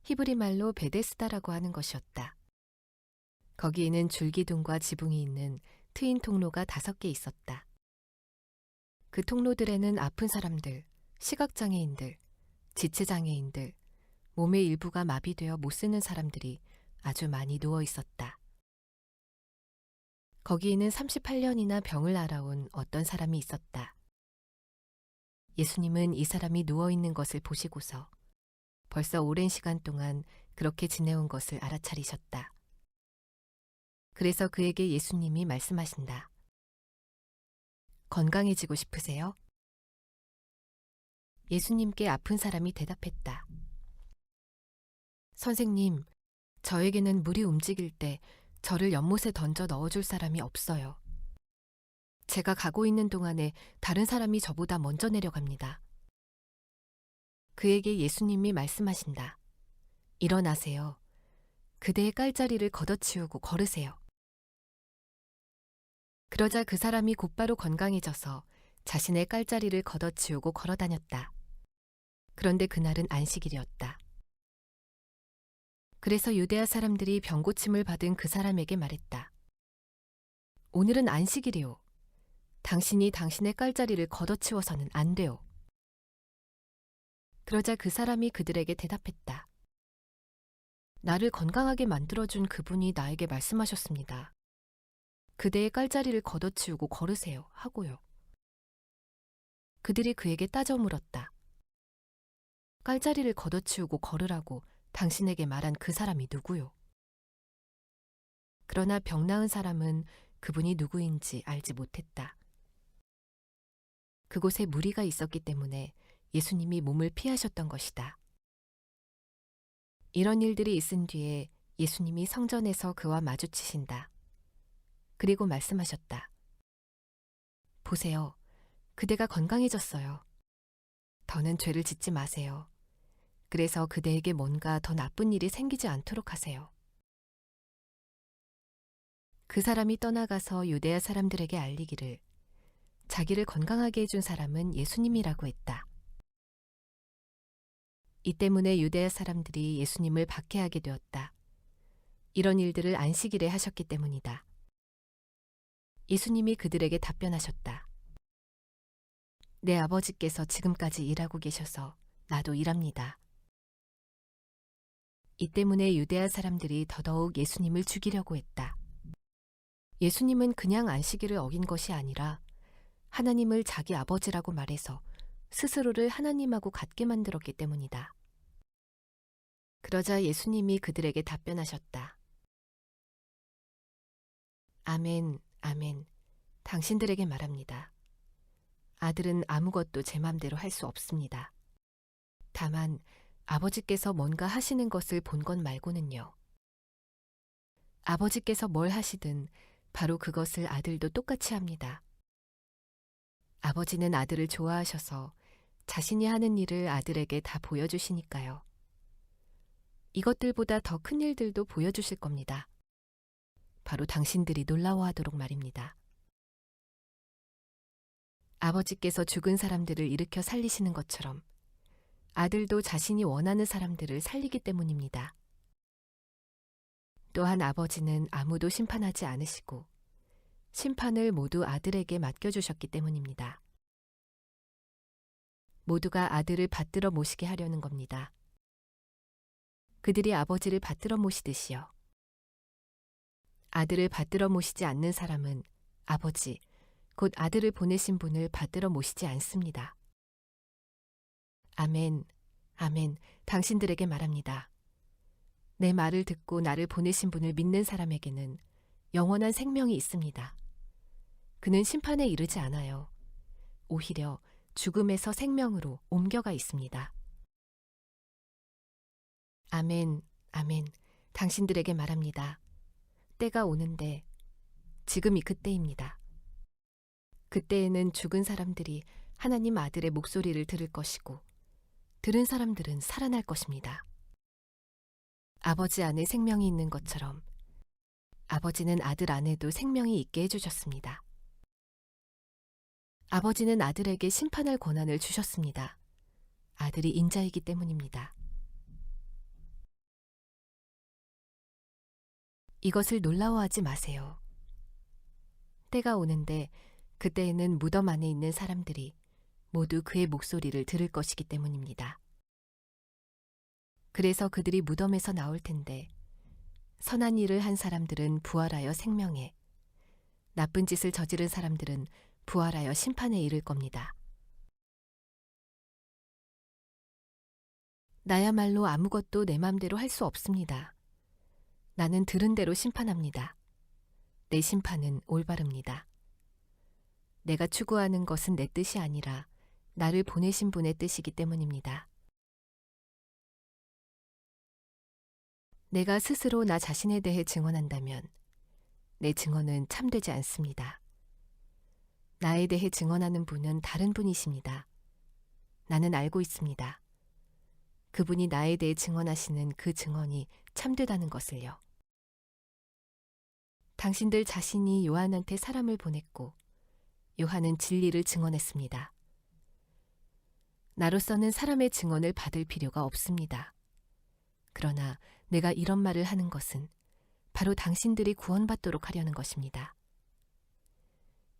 히브리 말로 베데스다라고 하는 것이었다. 거기에는 줄기둥과 지붕이 있는 트인 통로가 5개 있었다. 그 통로들에는 아픈 사람들, 시각장애인들, 지체장애인들, 몸의 일부가 마비되어 못 쓰는 사람들이 아주 많이 누워 있었다. 거기에는 38년이나 병을 앓아온 어떤 사람이 있었다. 예수님은 이 사람이 누워 있는 것을 보시고서 벌써 오랜 시간 동안 그렇게 지내온 것을 알아차리셨다. 그래서 그에게 예수님이 말씀하신다. 건강해지고 싶으세요? 예수님께 아픈 사람이 대답했다. 선생님, 저에게는 물이 움직일 때 저를 연못에 던져 넣어줄 사람이 없어요. 제가 가고 있는 동안에 다른 사람이 저보다 먼저 내려갑니다. 그에게 예수님이 말씀하신다. 일어나세요. 그대의 깔자리를 걷어치우고 걸으세요. 그러자 그 사람이 곧바로 건강해져서 자신의 깔자리를 걷어치우고 걸어다녔다. 그런데 그날은 안식일이었다. 그래서 유대아 사람들이 병고침을 받은 그 사람에게 말했다. 오늘은 안식일이요. 당신이 당신의 깔자리를 걷어치워서는 안 돼요. 그러자 그 사람이 그들에게 대답했다. 나를 건강하게 만들어준 그분이 나에게 말씀하셨습니다. 그대의 깔자리를 걷어치우고 걸으세요 하고요. 그들이 그에게 따져 물었다. 깔자리를 걷어치우고 걸으라고 당신에게 말한 그 사람이 누구요? 그러나 병 나은 사람은 그분이 누구인지 알지 못했다. 그곳에 무리가 있었기 때문에 예수님이 몸을 피하셨던 것이다. 이런 일들이 있은 뒤에 예수님이 성전에서 그와 마주치신다. 그리고 말씀하셨다. 보세요. 그대가 건강해졌어요. 더는 죄를 짓지 마세요. 그래서 그대에게 뭔가 더 나쁜 일이 생기지 않도록 하세요. 그 사람이 떠나가서 유대야 사람들에게 알리기를 자기를 건강하게 해준 사람은 예수님이라고 했다. 이 때문에 유대야 사람들이 예수님을 박해하게 되었다. 이런 일들을 안식일에 하셨기 때문이다. 예수님이 그들에게 답변하셨다. 내 아버지께서 지금까지 일하고 계셔서 나도 일합니다. 이 때문에 유대야 사람들이 더더욱 예수님을 죽이려고 했다. 예수님은 그냥 안식일을 어긴 것이 아니라 하나님을 자기 아버지라고 말해서 스스로를 하나님하고 같게 만들었기 때문이다. 그러자 예수님이 그들에게 답변하셨다. 아멘, 아멘. 당신들에게 말합니다. 아들은 아무것도 제 맘대로 할 수 없습니다. 다만 아버지께서 뭔가 하시는 것을 본 것 말고는요. 아버지께서 뭘 하시든 바로 그것을 아들도 똑같이 합니다. 아버지는 아들을 좋아하셔서 자신이 하는 일을 아들에게 다 보여주시니까요. 이것들보다 더 큰 일들도 보여주실 겁니다. 바로 당신들이 놀라워하도록 말입니다. 아버지께서 죽은 사람들을 일으켜 살리시는 것처럼 아들도 자신이 원하는 사람들을 살리기 때문입니다. 또한 아버지는 아무도 심판하지 않으시고 심판을 모두 아들에게 맡겨주셨기 때문입니다. 모두가 아들을 받들어 모시게 하려는 겁니다. 그들이 아버지를 받들어 모시듯이요. 아들을 받들어 모시지 않는 사람은 아버지, 곧 아들을 보내신 분을 받들어 모시지 않습니다. 아멘, 아멘, 당신들에게 말합니다. 내 말을 듣고 나를 보내신 분을 믿는 사람에게는 영원한 생명이 있습니다. 그는 심판에 이르지 않아요. 오히려 죽음에서 생명으로 옮겨가 있습니다. 아멘, 아멘, 당신들에게 말합니다. 때가 오는데 지금이 그때입니다. 그때에는 죽은 사람들이 하나님 아들의 목소리를 들을 것이고 들은 사람들은 살아날 것입니다. 아버지 안에 생명이 있는 것처럼 아버지는 아들 안에도 생명이 있게 해주셨습니다. 아버지는 아들에게 심판할 권한을 주셨습니다. 아들이 인자이기 때문입니다. 이것을 놀라워하지 마세요. 때가 오는데 그때에는 무덤 안에 있는 사람들이 모두 그의 목소리를 들을 것이기 때문입니다. 그래서 그들이 무덤에서 나올 텐데 선한 일을 한 사람들은 부활하여 생명에, 나쁜 짓을 저지른 사람들은 부활하여 심판에 이를 겁니다. 나야말로 아무것도 내 맘대로 할 수 없습니다. 나는 들은 대로 심판합니다. 내 심판은 올바릅니다. 내가 추구하는 것은 내 뜻이 아니라 나를 보내신 분의 뜻이기 때문입니다. 내가 스스로 나 자신에 대해 증언한다면 내 증언은 참되지 않습니다. 나에 대해 증언하는 분은 다른 분이십니다. 나는 알고 있습니다. 그분이 나에 대해 증언하시는 그 증언이 참되다는 것을요. 당신들 자신이 요한한테 사람을 보냈고 요한은 진리를 증언했습니다. 나로서는 사람의 증언을 받을 필요가 없습니다. 그러나 내가 이런 말을 하는 것은 바로 당신들이 구원받도록 하려는 것입니다.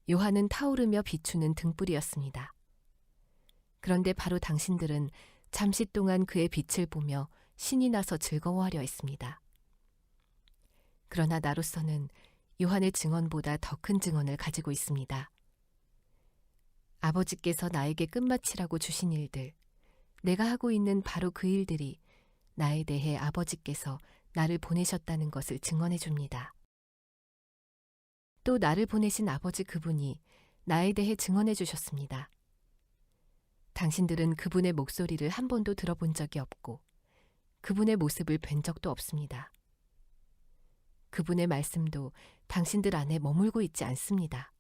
요한은 타오르며 비추는 등불이었습니다. 그런데 바로 당신들은 잠시 동안 그의 빛을 보며 신이 나서 즐거워하려 했습니다. 그러나 나로서는 요한의 증언보다 더 큰 증언을 가지고 있습니다. 아버지께서 나에게 끝마치라고 주신 일들, 내가 하고 있는 바로 그 일들이 나에 대해 아버지께서 나를 보내셨다는 것을 증언해 줍니다. 또 나를 보내신 아버지 그분이 나에 대해 증언해 주셨습니다. 당신들은 그분의 목소리를 한 번도 들어본 적이 없고 그분의 모습을 뵌 적도 없습니다. 그분의 말씀도 당신들 안에 머물고 있지 않습니다.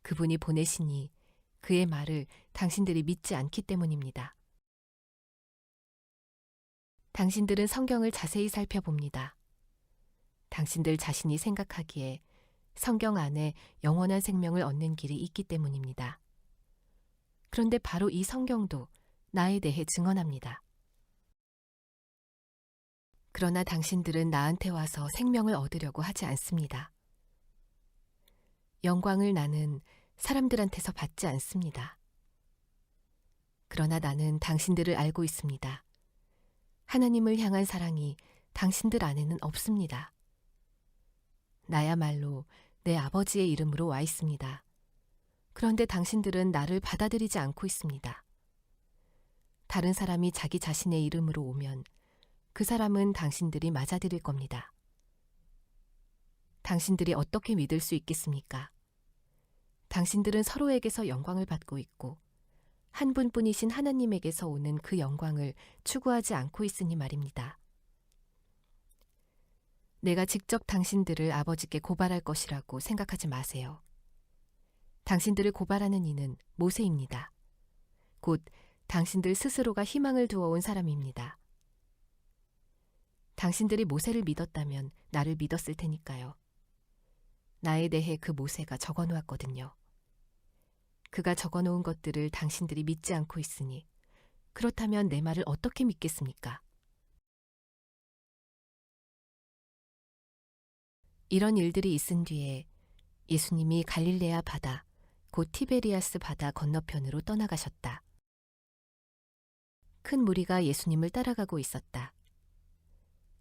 그분이 보내시니 그의 말을 당신들이 믿지 않기 때문입니다. 당신들은 성경을 자세히 살펴봅니다. 당신들 자신이 생각하기에 성경 안에 영원한 생명을 얻는 길이 있기 때문입니다. 그런데 바로 이 성경도 나에 대해 증언합니다. 그러나 당신들은 나한테 와서 생명을 얻으려고 하지 않습니다. 영광을 나는 사람들한테서 받지 않습니다. 그러나 나는 당신들을 알고 있습니다. 하나님을 향한 사랑이 당신들 안에는 없습니다. 나야말로 내 아버지의 이름으로 와 있습니다. 그런데 당신들은 나를 받아들이지 않고 있습니다. 다른 사람이 자기 자신의 이름으로 오면 그 사람은 당신들이 맞아들일 겁니다. 당신들이 어떻게 믿을 수 있겠습니까? 당신들은 서로에게서 영광을 받고 있고 한 분뿐이신 하나님에게서 오는 그 영광을 추구하지 않고 있으니 말입니다. 내가 직접 당신들을 아버지께 고발할 것이라고 생각하지 마세요. 당신들을 고발하는 이는 모세입니다. 곧 당신들 스스로가 희망을 두어온 사람입니다. 당신들이 모세를 믿었다면 나를 믿었을 테니까요. 나에 대해 그 모세가 적어놓았거든요. 그가 적어놓은 것들을 당신들이 믿지 않고 있으니 그렇다면 내 말을 어떻게 믿겠습니까? 이런 일들이 있은 뒤에 예수님이 갈릴레아 바다, 곧 티베리아스 바다 건너편으로 떠나가셨다. 큰 무리가 예수님을 따라가고 있었다.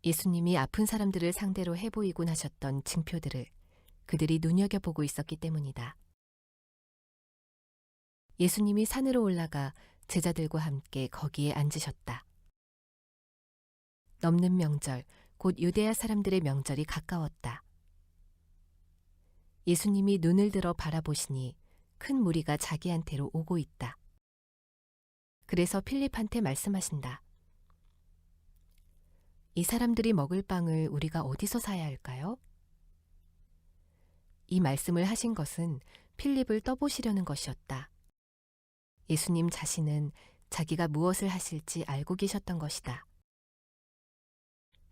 예수님이 아픈 사람들을 상대로 해보이곤 하셨던 징표들을 그들이 눈여겨보고 있었기 때문이다. 예수님이 산으로 올라가 제자들과 함께 거기에 앉으셨다. 넘는 명절, 곧 유대야 사람들의 명절이 가까웠다. 예수님이 눈을 들어 바라보시니 큰 무리가 자기한테로 오고 있다. 그래서 필립한테 말씀하신다. 이 사람들이 먹을 빵을 우리가 어디서 사야 할까요? 이 말씀을 하신 것은 필립을 떠보시려는 것이었다. 예수님 자신은 자기가 무엇을 하실지 알고 계셨던 것이다.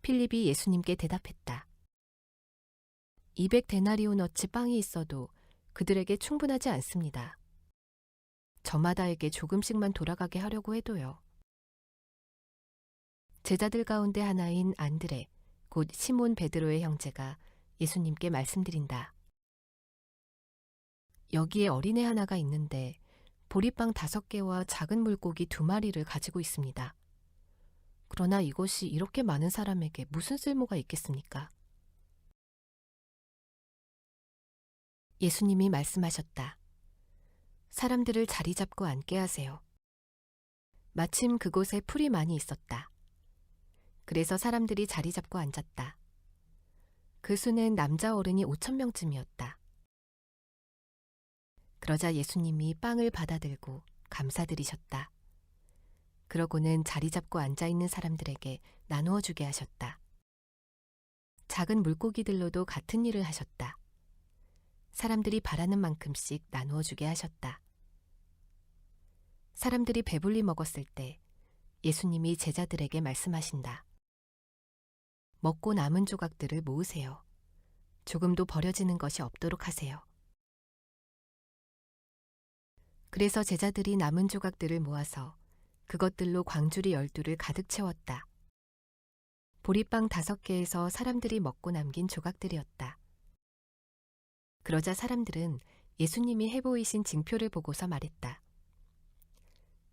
필립이 예수님께 대답했다. 200데나리온어치 빵이 있어도 그들에게 충분하지 않습니다. 저마다에게 조금씩만 돌아가게 하려고 해도요. 제자들 가운데 하나인 안드레, 곧 시몬 베드로의 형제가 예수님께 말씀드린다. 여기에 어린애 하나가 있는데 보리빵 5개와 작은 물고기 2마리를 가지고 있습니다. 그러나 이것이 이렇게 많은 사람에게 무슨 쓸모가 있겠습니까? 예수님이 말씀하셨다. 사람들을 자리 잡고 앉게 하세요. 마침 그곳에 풀이 많이 있었다. 그래서 사람들이 자리 잡고 앉았다. 그 수는 남자 어른이 5,000명쯤이었다. 그러자 예수님이 빵을 받아들고 감사드리셨다. 그러고는 자리 잡고 앉아있는 사람들에게 나누어 주게 하셨다. 작은 물고기들로도 같은 일을 하셨다. 사람들이 바라는 만큼씩 나누어 주게 하셨다. 사람들이 배불리 먹었을 때 예수님이 제자들에게 말씀하신다. 먹고 남은 조각들을 모으세요. 조금도 버려지는 것이 없도록 하세요. 그래서 제자들이 남은 조각들을 모아서 그것들로 광주리 12를 가득 채웠다. 보리빵 5개에서 사람들이 먹고 남긴 조각들이었다. 그러자 사람들은 예수님이 해보이신 징표를 보고서 말했다.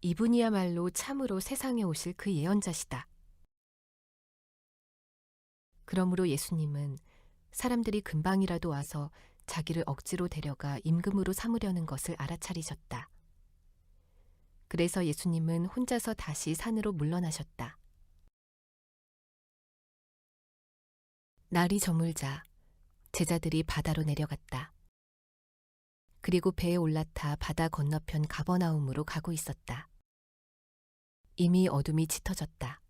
이분이야말로 참으로 세상에 오실 그 예언자시다. 그러므로 예수님은 사람들이 금방이라도 와서 자기를 억지로 데려가 임금으로 삼으려는 것을 알아차리셨다. 그래서 예수님은 혼자서 다시 산으로 물러나셨다. 날이 저물자 제자들이 바다로 내려갔다. 그리고 배에 올라타 바다 건너편 가버나움으로 가고 있었다. 이미 어둠이 짙어졌다.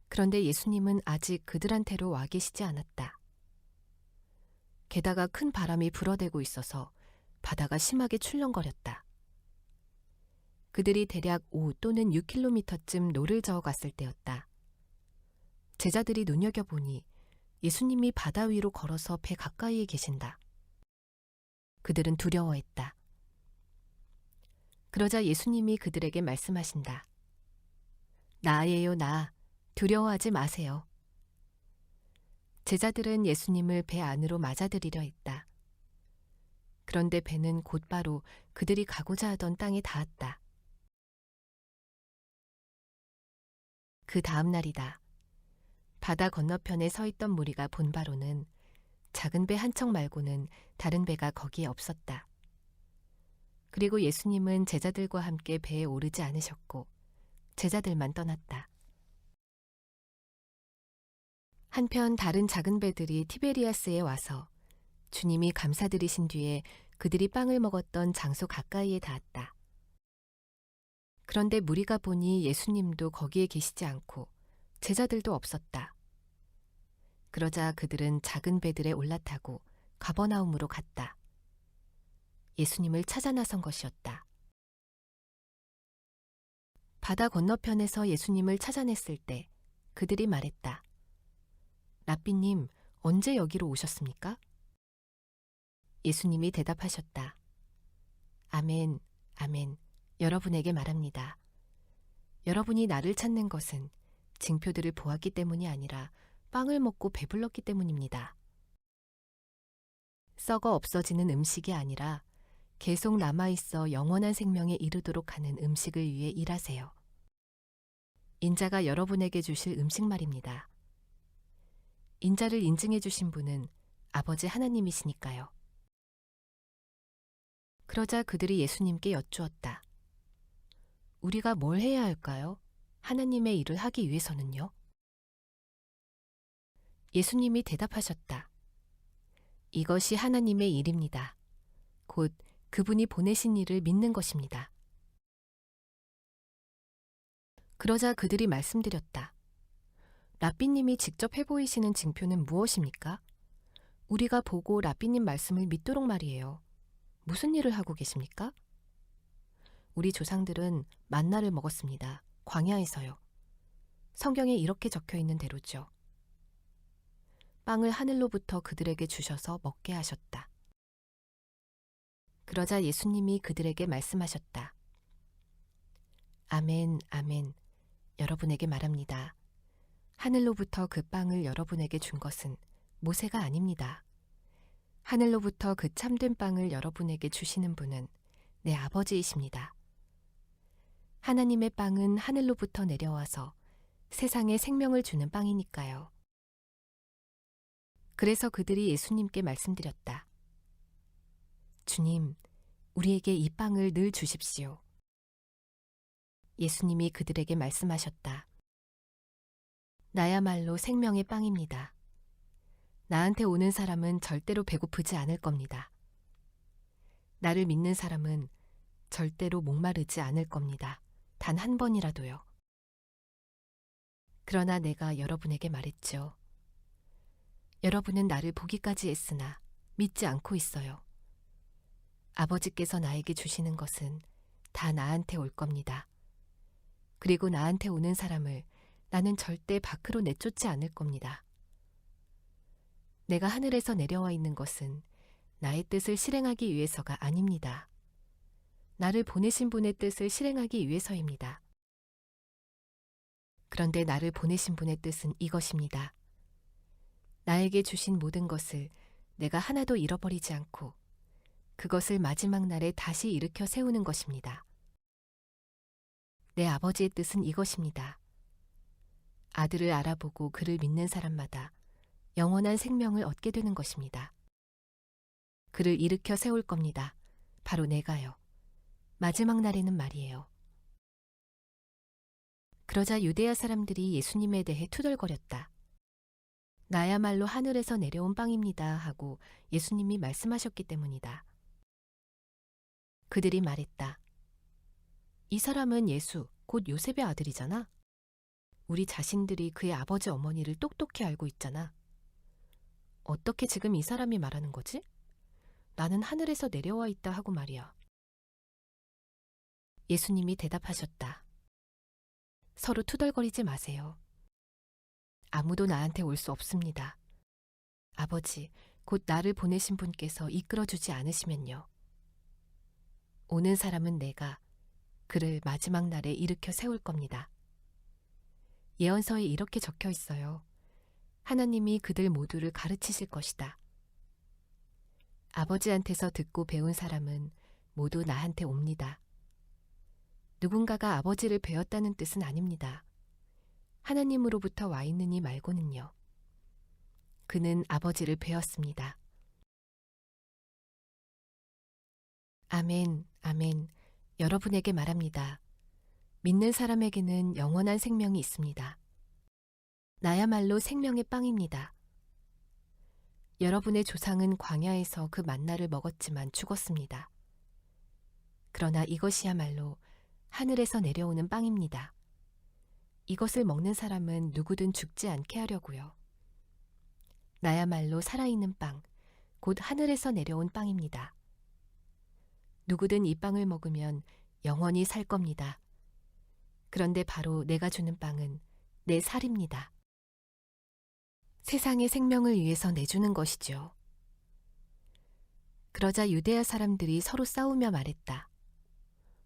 그런데 예수님은 아직 그들한테로 와 계시지 않았다. 게다가 큰 바람이 불어대고 있어서 바다가 심하게 출렁거렸다. 그들이 대략 5 또는 6km쯤 노를 저어 갔을 때였다. 제자들이 눈여겨보니 예수님이 바다 위로 걸어서 배 가까이에 계신다. 그들은 두려워했다. 그러자 예수님이 그들에게 말씀하신다. 나예요, 나. 두려워하지 마세요. 제자들은 예수님을 배 안으로 맞아들이려 했다. 그런데 배는 곧바로 그들이 가고자 하던 땅에 닿았다. 그 다음 날이다. 바다 건너편에 서 있던 무리가 본 바로는 작은 배 한 척 말고는 다른 배가 거기에 없었다. 그리고 예수님은 제자들과 함께 배에 오르지 않으셨고 제자들만 떠났다. 한편 다른 작은 배들이 티베리아스에 와서 주님이 감사드리신 뒤에 그들이 빵을 먹었던 장소 가까이에 닿았다. 그런데 무리가 보니 예수님도 거기에 계시지 않고 제자들도 없었다. 그러자 그들은 작은 배들에 올라타고 가버나움으로 갔다. 예수님을 찾아 나선 것이었다. 바다 건너편에서 예수님을 찾아냈을 때 그들이 말했다. 랍비님, 언제 여기로 오셨습니까? 예수님이 대답하셨다. 아멘, 아멘, 여러분에게 말합니다. 여러분이 나를 찾는 것은 징표들을 보았기 때문이 아니라 빵을 먹고 배불렀기 때문입니다. 썩어 없어지는 음식이 아니라 계속 남아있어 영원한 생명에 이르도록 하는 음식을 위해 일하세요. 인자가 여러분에게 주실 음식 말입니다. 인자를 인증해 주신 분은 아버지 하나님이시니까요. 그러자 그들이 예수님께 여쭈었다. 우리가 뭘 해야 할까요? 하나님의 일을 하기 위해서는요? 예수님이 대답하셨다. 이것이 하나님의 일입니다. 곧 그분이 보내신 일을 믿는 것입니다. 그러자 그들이 말씀드렸다. 랍비님이 직접 해보이시는 징표는 무엇입니까? 우리가 보고 랍비님 말씀을 믿도록 말이에요. 무슨 일을 하고 계십니까? 우리 조상들은 만나를 먹었습니다. 광야에서요. 성경에 이렇게 적혀 있는 대로죠. 빵을 하늘로부터 그들에게 주셔서 먹게 하셨다. 그러자 예수님이 그들에게 말씀하셨다. 아멘, 아멘. 여러분에게 말합니다. 하늘로부터 그 빵을 여러분에게 준 것은 모세가 아닙니다. 하늘로부터 그 참된 빵을 여러분에게 주시는 분은 내 아버지이십니다. 하나님의 빵은 하늘로부터 내려와서 세상에 생명을 주는 빵이니까요. 그래서 그들이 예수님께 말씀드렸다. 주님, 우리에게 이 빵을 늘 주십시오. 예수님이 그들에게 말씀하셨다. 나야말로 생명의 빵입니다. 나한테 오는 사람은 절대로 배고프지 않을 겁니다. 나를 믿는 사람은 절대로 목마르지 않을 겁니다. 단 한 번이라도요. 그러나 내가 여러분에게 말했죠. 여러분은 나를 보기까지 애쓰나 믿지 않고 있어요. 아버지께서 나에게 주시는 것은 다 나한테 올 겁니다. 그리고 나한테 오는 사람을 나는 절대 밖으로 내쫓지 않을 겁니다. 내가 하늘에서 내려와 있는 것은 나의 뜻을 실행하기 위해서가 아닙니다. 나를 보내신 분의 뜻을 실행하기 위해서입니다. 그런데 나를 보내신 분의 뜻은 이것입니다. 나에게 주신 모든 것을 내가 하나도 잃어버리지 않고 그것을 마지막 날에 다시 일으켜 세우는 것입니다. 내 아버지의 뜻은 이것입니다. 아들을 알아보고 그를 믿는 사람마다 영원한 생명을 얻게 되는 것입니다. 그를 일으켜 세울 겁니다. 바로 내가요. 마지막 날에는 말이에요. 그러자 유대야 사람들이 예수님에 대해 투덜거렸다. 나야말로 하늘에서 내려온 빵입니다 하고 예수님이 말씀하셨기 때문이다. 그들이 말했다. 이 사람은 예수, 곧 요셉의 아들이잖아. 우리 자신들이 그의 아버지 어머니를 똑똑히 알고 있잖아. 어떻게 지금 이 사람이 말하는 거지? 나는 하늘에서 내려와 있다 하고 말이야. 예수님이 대답하셨다. 서로 투덜거리지 마세요. 아무도 나한테 올 수 없습니다. 아버지, 곧 나를 보내신 분께서 이끌어주지 않으시면요. 오는 사람은 내가 그를 마지막 날에 일으켜 세울 겁니다. 예언서에 이렇게 적혀 있어요. 하나님이 그들 모두를 가르치실 것이다. 아버지한테서 듣고 배운 사람은 모두 나한테 옵니다. 누군가가 아버지를 배웠다는 뜻은 아닙니다. 하나님으로부터 와 있느니 말고는요. 그는 아버지를 배웠습니다. 아멘, 아멘. 여러분에게 말합니다. 믿는 사람에게는 영원한 생명이 있습니다. 나야말로 생명의 빵입니다. 여러분의 조상은 광야에서 그 만나를 먹었지만 죽었습니다. 그러나 이것이야말로 하늘에서 내려오는 빵입니다. 이것을 먹는 사람은 누구든 죽지 않게 하려고요. 나야말로 살아있는 빵, 곧 하늘에서 내려온 빵입니다. 누구든 이 빵을 먹으면 영원히 살 겁니다. 그런데 바로 내가 주는 빵은 내 살입니다. 세상의 생명을 위해서 내주는 것이죠. 그러자 유대야 사람들이 서로 싸우며 말했다.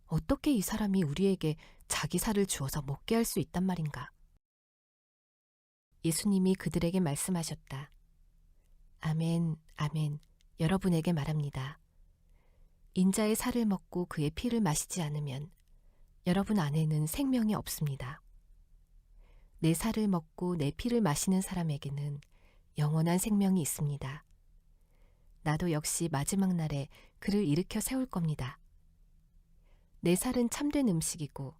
어떻게 이 사람이 우리에게 자기 살을 주어서 먹게 할 수 있단 말인가? 예수님이 그들에게 말씀하셨다. 아멘, 아멘, 여러분에게 말합니다. 인자의 살을 먹고 그의 피를 마시지 않으면 여러분 안에는 생명이 없습니다. 내 살을 먹고 내 피를 마시는 사람에게는 영원한 생명이 있습니다. 나도 역시 마지막 날에 그를 일으켜 세울 겁니다. 내 살은 참된 음식이고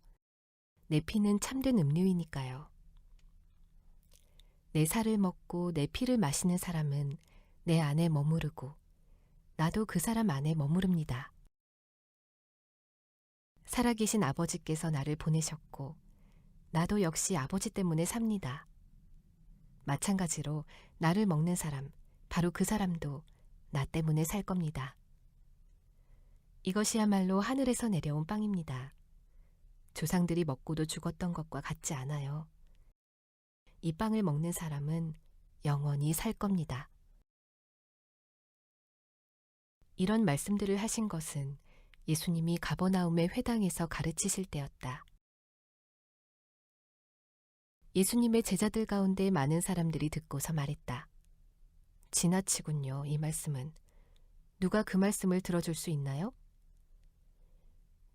내 피는 참된 음료이니까요. 내 살을 먹고 내 피를 마시는 사람은 내 안에 머무르고 나도 그 사람 안에 머무릅니다. 살아계신 아버지께서 나를 보내셨고 나도 역시 아버지 때문에 삽니다. 마찬가지로 나를 먹는 사람, 바로 그 사람도 나 때문에 살 겁니다. 이것이야말로 하늘에서 내려온 빵입니다. 조상들이 먹고도 죽었던 것과 같지 않아요. 이 빵을 먹는 사람은 영원히 살 겁니다. 이런 말씀들을 하신 것은 예수님이 가버나움의 회당에서 가르치실 때였다. 예수님의 제자들 가운데 많은 사람들이 듣고서 말했다. 지나치군요, 이 말씀은. 누가 그 말씀을 들어줄 수 있나요?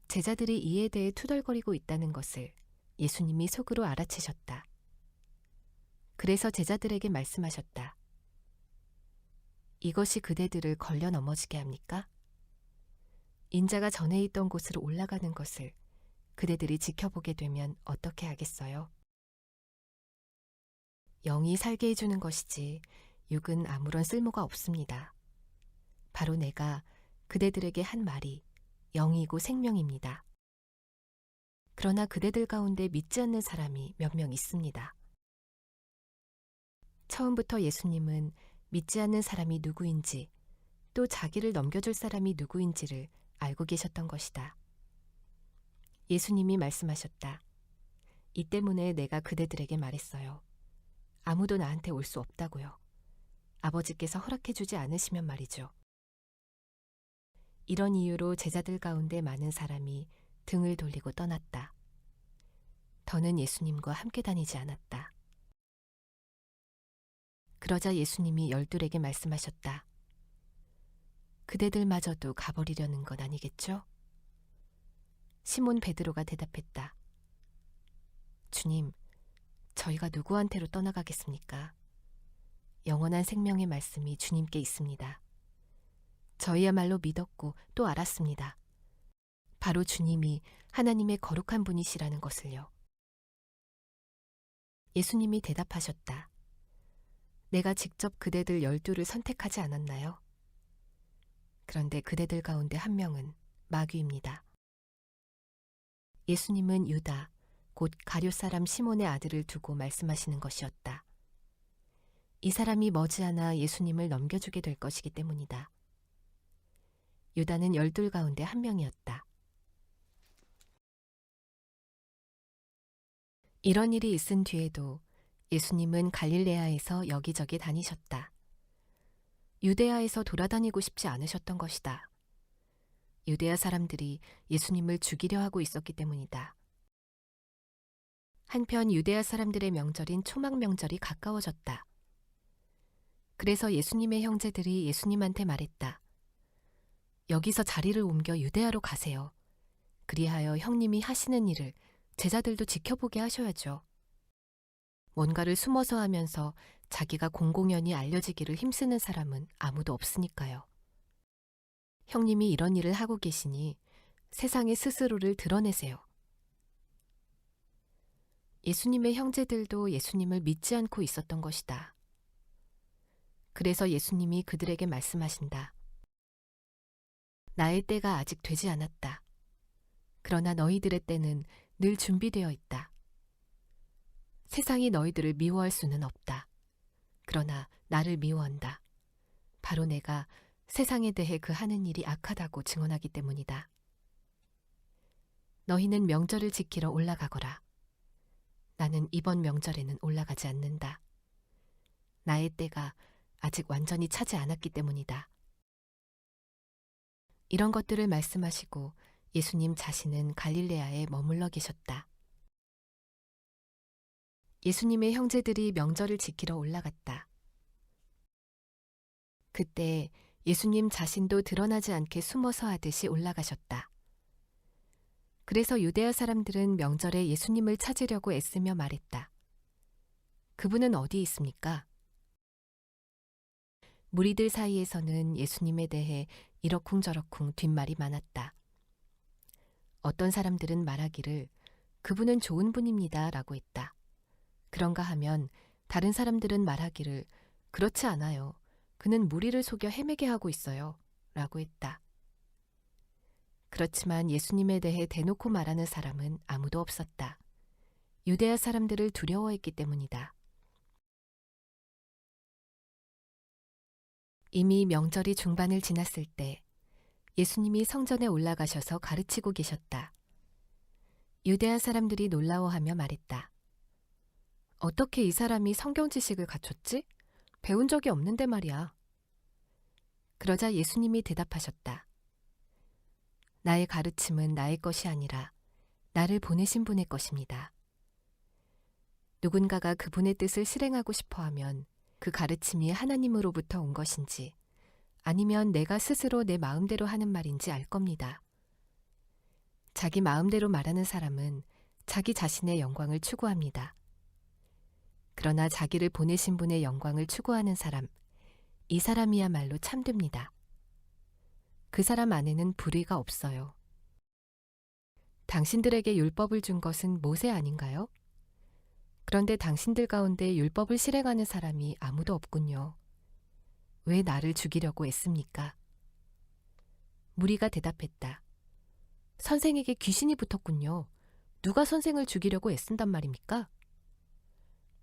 제자들이 이에 대해 투덜거리고 있다는 것을 예수님이 속으로 알아채셨다. 그래서 제자들에게 말씀하셨다. 이것이 그대들을 걸려 넘어지게 합니까? 인자가 전에 있던 곳으로 올라가는 것을 그대들이 지켜보게 되면 어떻게 하겠어요? 영이 살게 해주는 것이지 육은 아무런 쓸모가 없습니다. 바로 내가 그대들에게 한 말이 영이고 생명입니다. 그러나 그대들 가운데 믿지 않는 사람이 몇 명 있습니다. 처음부터 예수님은 믿지 않는 사람이 누구인지 또 자기를 넘겨줄 사람이 누구인지를 알고 계셨던 것이다. 예수님이 말씀하셨다. 이 때문에 내가 그대들에게 말했어요. 아무도 나한테 올 수 없다고요. 아버지께서 허락해주지 않으시면 말이죠. 이런 이유로 제자들 가운데 많은 사람이 등을 돌리고 떠났다. 더는 예수님과 함께 다니지 않았다. 그러자 예수님이 열둘에게 말씀하셨다. 그대들마저도 가버리려는 건 아니겠죠? 시몬 베드로가 대답했다. 주님, 저희가 누구한테로 떠나가겠습니까? 영원한 생명의 말씀이 주님께 있습니다. 저희야말로 믿었고 또 알았습니다. 바로 주님이 하나님의 거룩한 분이시라는 것을요. 예수님이 대답하셨다. 내가 직접 그대들 12를 선택하지 않았나요? 그런데 그대들 가운데 한 명은 마귀입니다. 예수님은 유다, 곧 가룟 사람 시몬의 아들을 두고 말씀하시는 것이었다. 이 사람이 머지않아 예수님을 넘겨주게 될 것이기 때문이다. 유다는 12 가운데 한 명이었다. 이런 일이 있은 뒤에도 예수님은 갈릴레아에서 여기저기 다니셨다. 유대야에서 돌아다니고 싶지 않으셨던 것이다. 유대야 사람들이 예수님을 죽이려 하고 있었기 때문이다. 한편 유대야 사람들의 명절인 초막 명절이 가까워졌다. 그래서 예수님의 형제들이 예수님한테 말했다. 여기서 자리를 옮겨 유대야로 가세요. 그리하여 형님이 하시는 일을 제자들도 지켜보게 하셔야죠. 뭔가를 숨어서 하면서 자기가 공공연히 알려지기를 힘쓰는 사람은 아무도 없으니까요. 형님이 이런 일을 하고 계시니 세상에 스스로를 드러내세요. 예수님의 형제들도 예수님을 믿지 않고 있었던 것이다. 그래서 예수님이 그들에게 말씀하신다. 나의 때가 아직 되지 않았다. 그러나 너희들의 때는 늘 준비되어 있다. 세상이 너희들을 미워할 수는 없다. 그러나 나를 미워한다. 바로 내가 세상에 대해 그 하는 일이 악하다고 증언하기 때문이다. 너희는 명절을 지키러 올라가거라. 나는 이번 명절에는 올라가지 않는다. 나의 때가 아직 완전히 차지 않았기 때문이다. 이런 것들을 말씀하시고 예수님 자신은 갈릴레아에 머물러 계셨다. 예수님의 형제들이 명절을 지키러 올라갔다. 그때 예수님 자신도 드러나지 않게 숨어서 하듯이 올라가셨다. 그래서 유대야 사람들은 명절에 예수님을 찾으려고 애쓰며 말했다. 그분은 어디 있습니까? 무리들 사이에서는 예수님에 대해 이러쿵저러쿵 뒷말이 많았다. 어떤 사람들은 말하기를 그분은 좋은 분입니다 라고 했다. 그런가 하면 다른 사람들은 말하기를 그렇지 않아요. 그는 무리를 속여 헤매게 하고 있어요 라고 했다. 그렇지만 예수님에 대해 대놓고 말하는 사람은 아무도 없었다. 유대야 사람들을 두려워했기 때문이다. 이미 명절이 중반을 지났을 때 예수님이 성전에 올라가셔서 가르치고 계셨다. 유대야 사람들이 놀라워하며 말했다. 어떻게 이 사람이 성경 지식을 갖췄지? 배운 적이 없는데 말이야. 그러자 예수님이 대답하셨다. 나의 가르침은 나의 것이 아니라 나를 보내신 분의 것입니다. 누군가가 그분의 뜻을 실행하고 싶어하면 그 가르침이 하나님으로부터 온 것인지 아니면 내가 스스로 내 마음대로 하는 말인지 알 겁니다. 자기 마음대로 말하는 사람은 자기 자신의 영광을 추구합니다. 그러나 자기를 보내신 분의 영광을 추구하는 사람, 이 사람이야말로 참됩니다. 그 사람 안에는 불의가 없어요. 당신들에게 율법을 준 것은 모세 아닌가요? 그런데 당신들 가운데 율법을 실행하는 사람이 아무도 없군요. 왜 나를 죽이려고 애씁니까? 무리가 대답했다. 선생에게 귀신이 붙었군요. 누가 선생을 죽이려고 애쓴단 말입니까?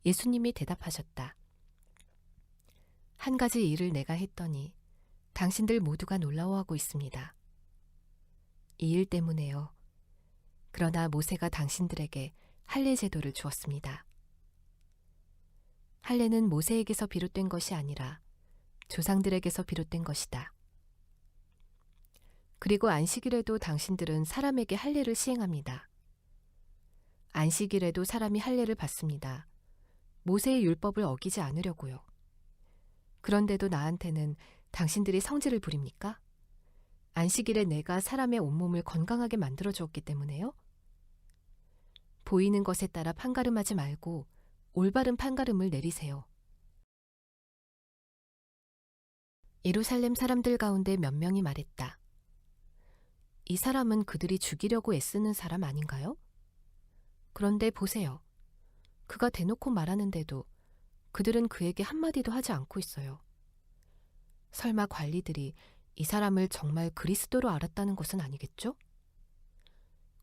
예수님이 대답하셨다. 한 가지 일을 내가 했더니 당신들 모두가 놀라워하고 있습니다. 이 일 때문에요. 그러나 모세가 당신들에게 할례 제도를 주었습니다. 할례는 모세에게서 비롯된 것이 아니라 조상들에게서 비롯된 것이다. 그리고 안식일에도 당신들은 사람에게 할례를 시행합니다. 안식일에도 사람이 할례를 받습니다. 모세의 율법을 어기지 않으려고요. 그런데도 나한테는 당신들이 성질을 부립니까? 안식일에 내가 사람의 온몸을 건강하게 만들어 주었기 때문에요? 보이는 것에 따라 판가름하지 말고 올바른 판가름을 내리세요. 예루살렘 사람들 가운데 몇 명이 말했다. 이 사람은 그들이 죽이려고 애쓰는 사람 아닌가요? 그런데 보세요. 그가 대놓고 말하는데도 그들은 그에게 한마디도 하지 않고 있어요. 설마 관리들이 이 사람을 정말 그리스도로 알았다는 것은 아니겠죠?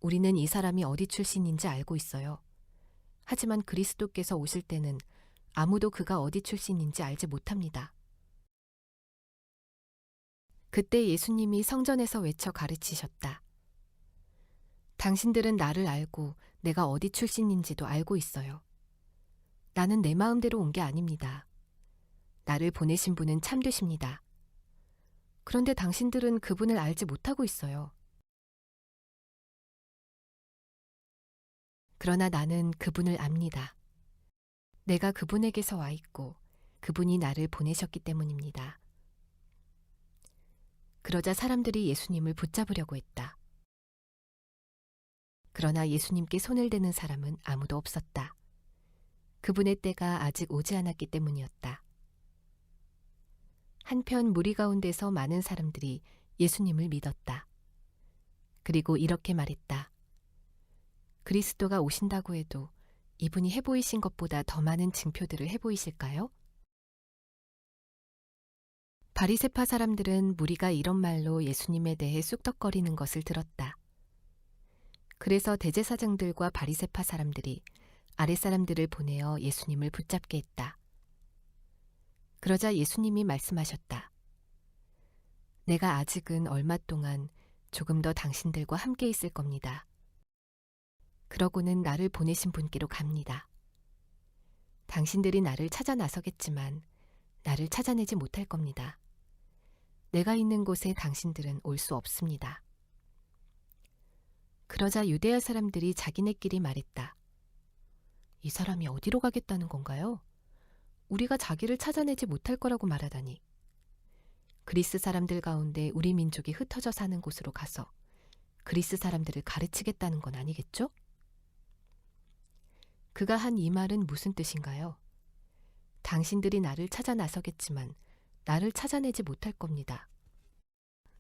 우리는 이 사람이 어디 출신인지 알고 있어요. 하지만 그리스도께서 오실 때는 아무도 그가 어디 출신인지 알지 못합니다. 그때 예수님이 성전에서 외쳐 가르치셨다. 당신들은 나를 알고 내가 어디 출신인지도 알고 있어요. 나는 내 마음대로 온 게 아닙니다. 나를 보내신 분은 참되십니다. 그런데 당신들은 그분을 알지 못하고 있어요. 그러나 나는 그분을 압니다. 내가 그분에게서 와 있고 그분이 나를 보내셨기 때문입니다. 그러자 사람들이 예수님을 붙잡으려고 했다. 그러나 예수님께 손을 대는 사람은 아무도 없었다. 그분의 때가 아직 오지 않았기 때문이었다. 한편 무리 가운데서 많은 사람들이 예수님을 믿었다. 그리고 이렇게 말했다. 그리스도가 오신다고 해도 이분이 해보이신 것보다 더 많은 증표들을 해보이실까요? 바리새파 사람들은 무리가 이런 말로 예수님에 대해 쑥덕거리는 것을 들었다. 그래서 대제사장들과 바리새파 사람들이 아랫사람들을 보내어 예수님을 붙잡게 했다. 그러자 예수님이 말씀하셨다. 내가 아직은 얼마 동안 조금 더 당신들과 함께 있을 겁니다. 그러고는 나를 보내신 분께로 갑니다. 당신들이 나를 찾아 나서겠지만 나를 찾아내지 못할 겁니다. 내가 있는 곳에 당신들은 올 수 없습니다. 그러자 유대야 사람들이 자기네끼리 말했다. 이 사람이 어디로 가겠다는 건가요? 우리가 자기를 찾아내지 못할 거라고 말하다니. 그리스 사람들 가운데 우리 민족이 흩어져 사는 곳으로 가서 그리스 사람들을 가르치겠다는 건 아니겠죠? 그가 한 이 말은 무슨 뜻인가요? 당신들이 나를 찾아 나서겠지만 나를 찾아내지 못할 겁니다.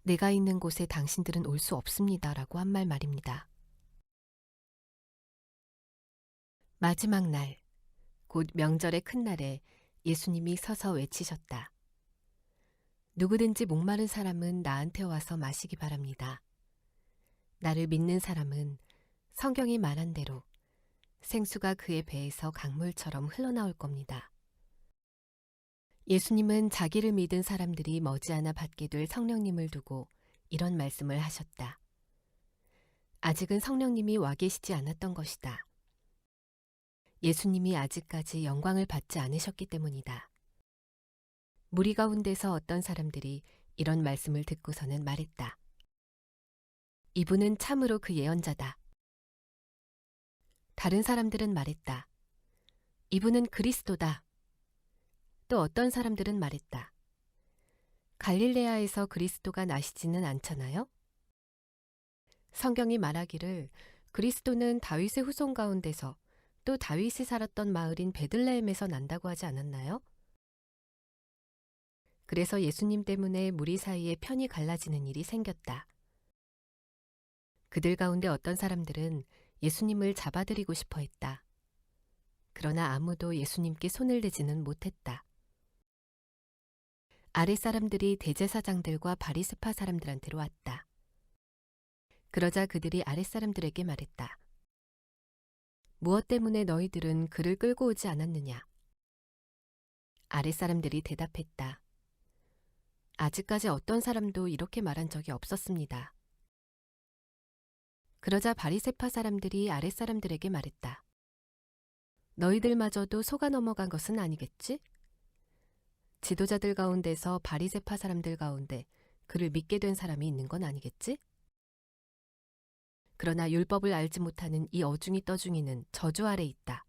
내가 있는 곳에 당신들은 올 수 없습니다. 라고 한 말입니다. 마지막 날, 곧 명절의 큰 날에 예수님이 서서 외치셨다. 누구든지 목마른 사람은 나한테 와서 마시기 바랍니다. 나를 믿는 사람은 성경이 말한 대로 생수가 그의 배에서 강물처럼 흘러나올 겁니다. 예수님은 자기를 믿은 사람들이 머지않아 받게 될 성령님을 두고 이런 말씀을 하셨다. 아직은 성령님이 와 계시지 않았던 것이다. 예수님이 아직까지 영광을 받지 않으셨기 때문이다. 무리 가운데서 어떤 사람들이 이런 말씀을 듣고서는 말했다. 이분은 참으로 그 예언자다. 다른 사람들은 말했다. 이분은 그리스도다. 또 어떤 사람들은 말했다. 갈릴레아에서 그리스도가 나시지는 않잖아요? 성경이 말하기를 그리스도는 다윗의 후손 가운데서 또 다윗이 살았던 마을인 베들레헴에서 난다고 하지 않았나요? 그래서 예수님 때문에 무리 사이에 편이 갈라지는 일이 생겼다. 그들 가운데 어떤 사람들은 예수님을 잡아들이고 싶어 했다. 그러나 아무도 예수님께 손을 대지는 못했다. 아랫사람들이 대제사장들과 바리새파 사람들한테로 왔다. 그러자 그들이 아랫사람들에게 말했다. 무엇 때문에 너희들은 그를 끌고 오지 않았느냐? 아랫사람들이 대답했다. 아직까지 어떤 사람도 이렇게 말한 적이 없었습니다. 그러자 바리새파 사람들이 아랫사람들에게 말했다. 너희들마저도 속아 넘어간 것은 아니겠지? 지도자들 가운데서 바리새파 사람들 가운데 그를 믿게 된 사람이 있는 건 아니겠지? 그러나 율법을 알지 못하는 이 어중이 떠중이는 저주 아래 있다.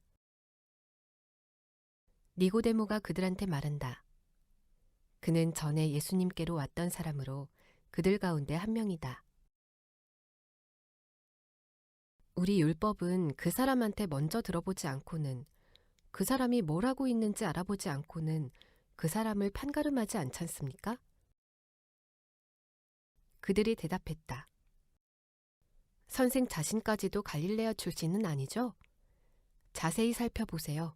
니고데모가 그들한테 말한다. 그는 전에 예수님께로 왔던 사람으로 그들 가운데 한 명이다. 우리 율법은 그 사람한테 먼저 들어보지 않고는 그 사람이 뭘 하고 있는지 알아보지 않고는 그 사람을 판가름하지 않지 않습니까? 그들이 대답했다. 선생 자신까지도 갈릴레아 출신은 아니죠? 자세히 살펴보세요.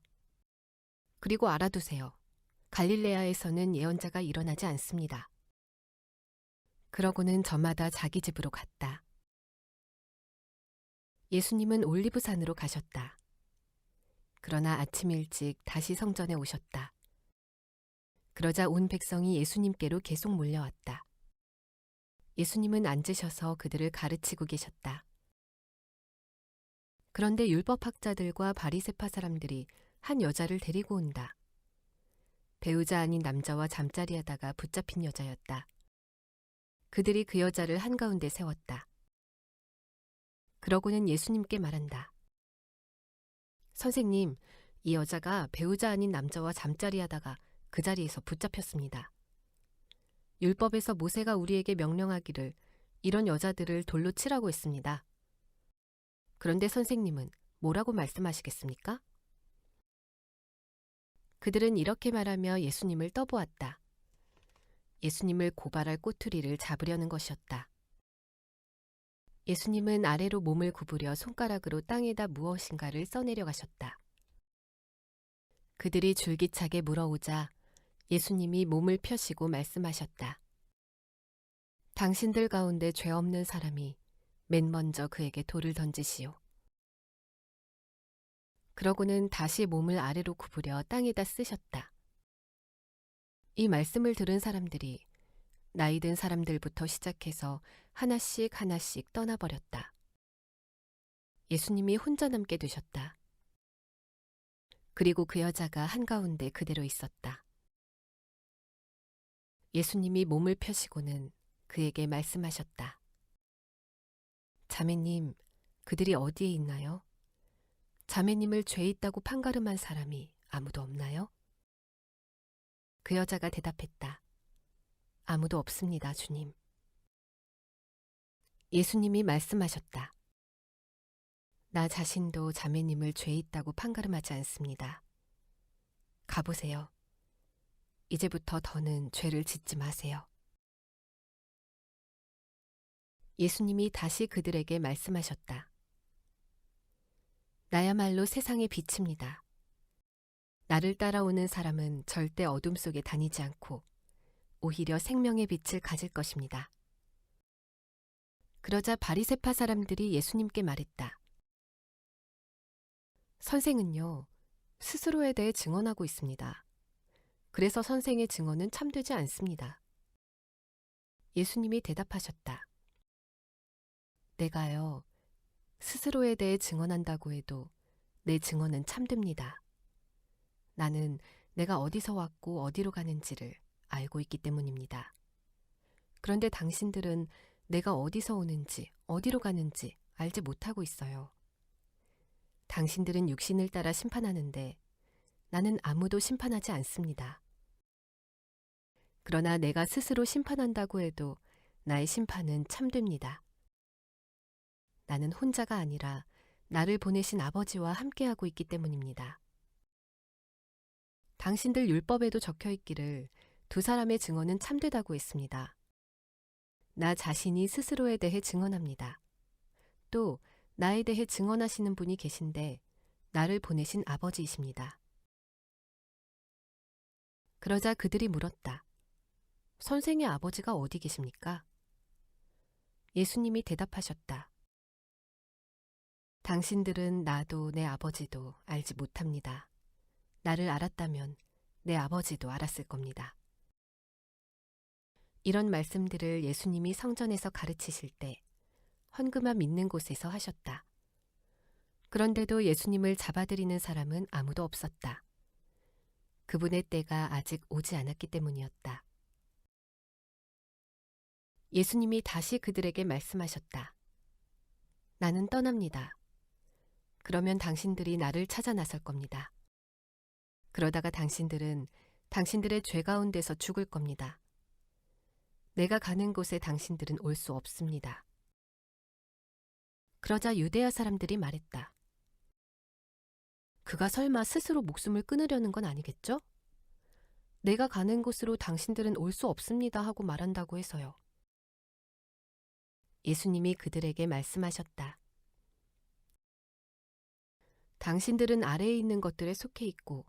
그리고 알아두세요. 갈릴레아에서는 예언자가 일어나지 않습니다. 그러고는 저마다 자기 집으로 갔다. 예수님은 올리브산으로 가셨다. 그러나 아침 일찍 다시 성전에 오셨다. 그러자 온 백성이 예수님께로 계속 몰려왔다. 예수님은 앉으셔서 그들을 가르치고 계셨다. 그런데 율법학자들과 바리새파 사람들이 한 여자를 데리고 온다. 배우자 아닌 남자와 잠자리하다가 붙잡힌 여자였다. 그들이 그 여자를 한가운데 세웠다. 그러고는 예수님께 말한다. 선생님, 이 여자가 배우자 아닌 남자와 잠자리하다가 그 자리에서 붙잡혔습니다. 율법에서 모세가 우리에게 명령하기를 이런 여자들을 돌로 치라고 했습니다. 그런데 선생님은 뭐라고 말씀하시겠습니까? 그들은 이렇게 말하며 예수님을 떠보았다. 예수님을 고발할 꼬투리를 잡으려는 것이었다. 예수님은 아래로 몸을 구부려 손가락으로 땅에다 무엇인가를 써내려 가셨다. 그들이 줄기차게 물어오자 예수님이 몸을 펴시고 말씀하셨다. 당신들 가운데 죄 없는 사람이 맨 먼저 그에게 돌을 던지시오. 그러고는 다시 몸을 아래로 구부려 땅에다 쓰셨다. 이 말씀을 들은 사람들이 나이 든 사람들부터 시작해서 하나씩 하나씩 떠나버렸다. 예수님이 혼자 남게 되셨다. 그리고 그 여자가 한가운데 그대로 있었다. 예수님이 몸을 펴시고는 그에게 말씀하셨다. 자매님, 그들이 어디에 있나요? 자매님을 죄 있다고 판가름한 사람이 아무도 없나요? 그 여자가 대답했다. 아무도 없습니다, 주님. 예수님이 말씀하셨다. 나 자신도 자매님을 죄 있다고 판가름하지 않습니다. 가보세요. 이제부터 더는 죄를 짓지 마세요. 예수님이 다시 그들에게 말씀하셨다. 나야말로 세상의 빛입니다. 나를 따라오는 사람은 절대 어둠 속에 다니지 않고 오히려 생명의 빛을 가질 것입니다. 그러자 바리새파 사람들이 예수님께 말했다. 선생은요, 스스로에 대해 증언하고 있습니다. 그래서 선생의 증언은 참되지 않습니다. 예수님이 대답하셨다. 내가요, 스스로에 대해 증언한다고 해도 내 증언은 참됩니다. 나는 내가 어디서 왔고 어디로 가는지를 알고 있기 때문입니다. 그런데 당신들은 내가 어디서 오는지 어디로 가는지 알지 못하고 있어요. 당신들은 육신을 따라 심판하는데 나는 아무도 심판하지 않습니다. 그러나 내가 스스로 심판한다고 해도 나의 심판은 참됩니다. 나는 혼자가 아니라 나를 보내신 아버지와 함께하고 있기 때문입니다. 당신들 율법에도 적혀 있기를 두 사람의 증언은 참되다고 했습니다. 나 자신이 스스로에 대해 증언합니다. 또 나에 대해 증언하시는 분이 계신데 나를 보내신 아버지이십니다. 그러자 그들이 물었다. 선생의 아버지가 어디 계십니까? 예수님이 대답하셨다. 당신들은 나도 내 아버지도 알지 못합니다. 나를 알았다면 내 아버지도 알았을 겁니다. 이런 말씀들을 예수님이 성전에서 가르치실 때 헌금함 있는 곳에서 하셨다. 그런데도 예수님을 잡아들이는 사람은 아무도 없었다. 그분의 때가 아직 오지 않았기 때문이었다. 예수님이 다시 그들에게 말씀하셨다. 나는 떠납니다. 그러면 당신들이 나를 찾아 나설 겁니다. 그러다가 당신들은 당신들의 죄 가운데서 죽을 겁니다. 내가 가는 곳에 당신들은 올 수 없습니다. 그러자 유대야 사람들이 말했다. 그가 설마 스스로 목숨을 끊으려는 건 아니겠죠? 내가 가는 곳으로 당신들은 올 수 없습니다 하고 말한다고 해서요. 예수님이 그들에게 말씀하셨다. 당신들은 아래에 있는 것들에 속해 있고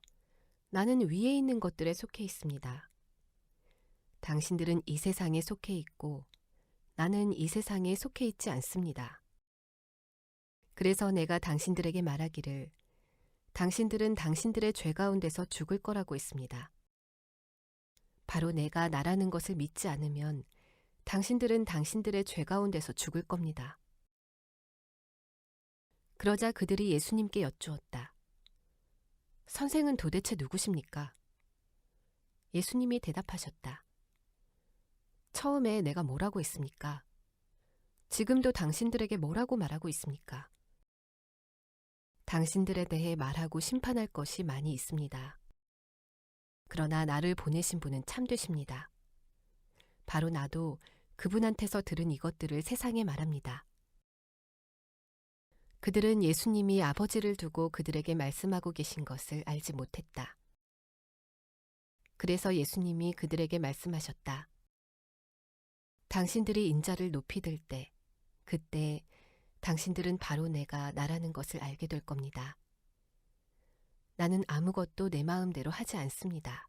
나는 위에 있는 것들에 속해 있습니다. 당신들은 이 세상에 속해 있고 나는 이 세상에 속해 있지 않습니다. 그래서 내가 당신들에게 말하기를 당신들은 당신들의 죄 가운데서 죽을 거라고 했습니다. 바로 내가 나라는 것을 믿지 않으면 당신들은 당신들의 죄 가운데서 죽을 겁니다. 그러자 그들이 예수님께 여쭈었다. 선생은 도대체 누구십니까? 예수님이 대답하셨다. 처음에 내가 뭐라고 했습니까? 지금도 당신들에게 뭐라고 말하고 있습니까? 당신들에 대해 말하고 심판할 것이 많이 있습니다. 그러나 나를 보내신 분은 참되십니다. 바로 나도 그분한테서 들은 이것들을 세상에 말합니다. 그들은 예수님이 아버지를 두고 그들에게 말씀하고 계신 것을 알지 못했다. 그래서 예수님이 그들에게 말씀하셨다. 당신들이 인자를 높이 들 때, 그때 당신들은 바로 내가 나라는 것을 알게 될 겁니다. 나는 아무것도 내 마음대로 하지 않습니다.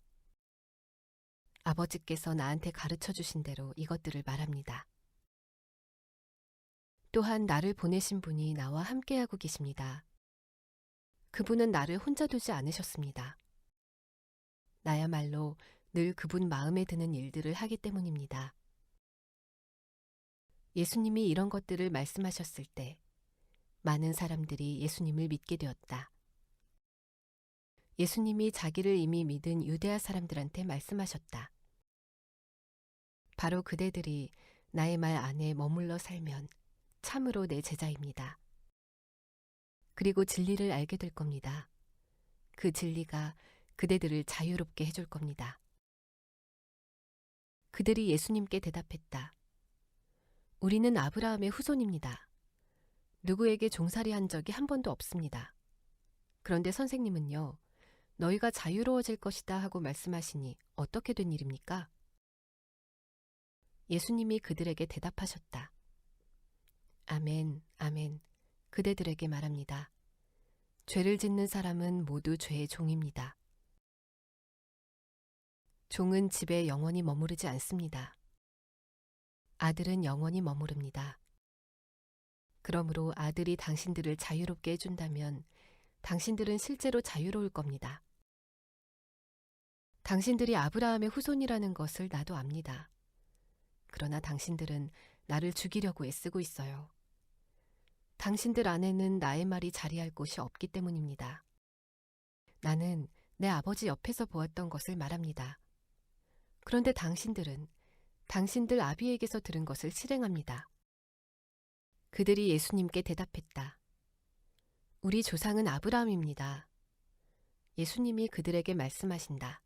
아버지께서 나한테 가르쳐 주신 대로 이것들을 말합니다. 또한 나를 보내신 분이 나와 함께하고 계십니다. 그분은 나를 혼자 두지 않으셨습니다. 나야말로 늘 그분 마음에 드는 일들을 하기 때문입니다. 예수님이 이런 것들을 말씀하셨을 때 많은 사람들이 예수님을 믿게 되었다. 예수님이 자기를 이미 믿은 유대아 사람들한테 말씀하셨다. 바로 그대들이 나의 말 안에 머물러 살면 참으로 내 제자입니다. 그리고 진리를 알게 될 겁니다. 그 진리가 그대들을 자유롭게 해줄 겁니다. 그들이 예수님께 대답했다. 우리는 아브라함의 후손입니다. 누구에게 종살이한 적이 한 번도 없습니다. 그런데 선생님은요, 너희가 자유로워질 것이다 하고 말씀하시니 어떻게 된 일입니까? 예수님이 그들에게 대답하셨다. 아멘, 아멘. 그대들에게 말합니다. 죄를 짓는 사람은 모두 죄의 종입니다. 종은 집에 영원히 머무르지 않습니다. 아들은 영원히 머무릅니다. 그러므로 아들이 당신들을 자유롭게 해준다면 당신들은 실제로 자유로울 겁니다. 당신들이 아브라함의 후손이라는 것을 나도 압니다. 그러나 당신들은 나를 죽이려고 애쓰고 있어요. 당신들 안에는 나의 말이 자리할 곳이 없기 때문입니다. 나는 내 아버지 옆에서 보았던 것을 말합니다. 그런데 당신들은 당신들 아비에게서 들은 것을 실행합니다. 그들이 예수님께 대답했다. 우리 조상은 아브라함입니다. 예수님이 그들에게 말씀하신다.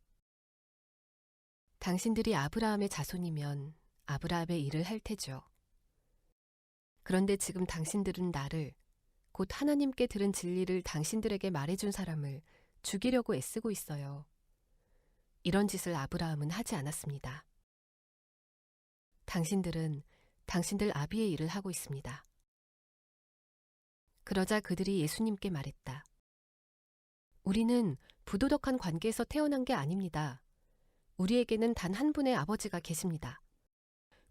당신들이 아브라함의 자손이면 아브라함의 일을 할 테죠. 그런데 지금 당신들은 나를, 곧 하나님께 들은 진리를 당신들에게 말해준 사람을 죽이려고 애쓰고 있어요. 이런 짓을 아브라함은 하지 않았습니다. 당신들은 당신들 아비의 일을 하고 있습니다. 그러자 그들이 예수님께 말했다. 우리는 부도덕한 관계에서 태어난 게 아닙니다. 우리에게는 단 한 분의 아버지가 계십니다.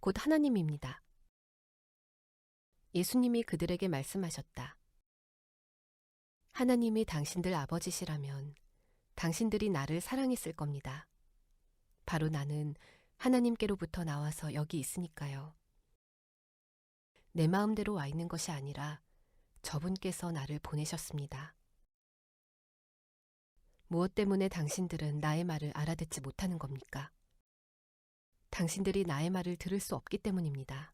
곧 하나님입니다. 예수님이 그들에게 말씀하셨다. 하나님이 당신들 아버지시라면 당신들이 나를 사랑했을 겁니다. 바로 나는 하나님께로부터 나와서 여기 있으니까요. 내 마음대로 와 있는 것이 아니라 저분께서 나를 보내셨습니다. 무엇 때문에 당신들은 나의 말을 알아듣지 못하는 겁니까? 당신들이 나의 말을 들을 수 없기 때문입니다.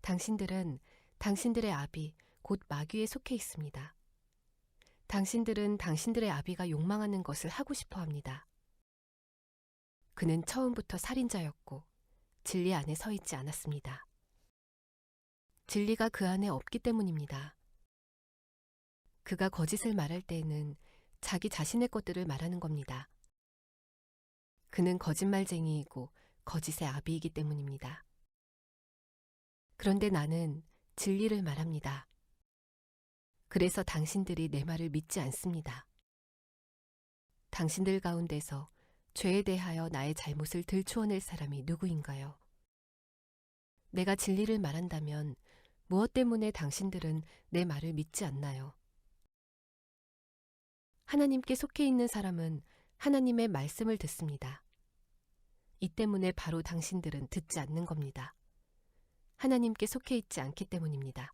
당신들은 당신들의 아비, 곧 마귀에 속해 있습니다. 당신들은 당신들의 아비가 욕망하는 것을 하고 싶어 합니다. 그는 처음부터 살인자였고 진리 안에 서 있지 않았습니다. 진리가 그 안에 없기 때문입니다. 그가 거짓을 말할 때에는 자기 자신의 것들을 말하는 겁니다. 그는 거짓말쟁이이고 거짓의 아비이기 때문입니다. 그런데 나는 진리를 말합니다. 그래서 당신들이 내 말을 믿지 않습니다. 당신들 가운데서 죄에 대하여 나의 잘못을 들추어낼 사람이 누구인가요? 내가 진리를 말한다면 무엇 때문에 당신들은 내 말을 믿지 않나요? 하나님께 속해 있는 사람은 하나님의 말씀을 듣습니다. 이 때문에 바로 당신들은 듣지 않는 겁니다. 하나님께 속해 있지 않기 때문입니다.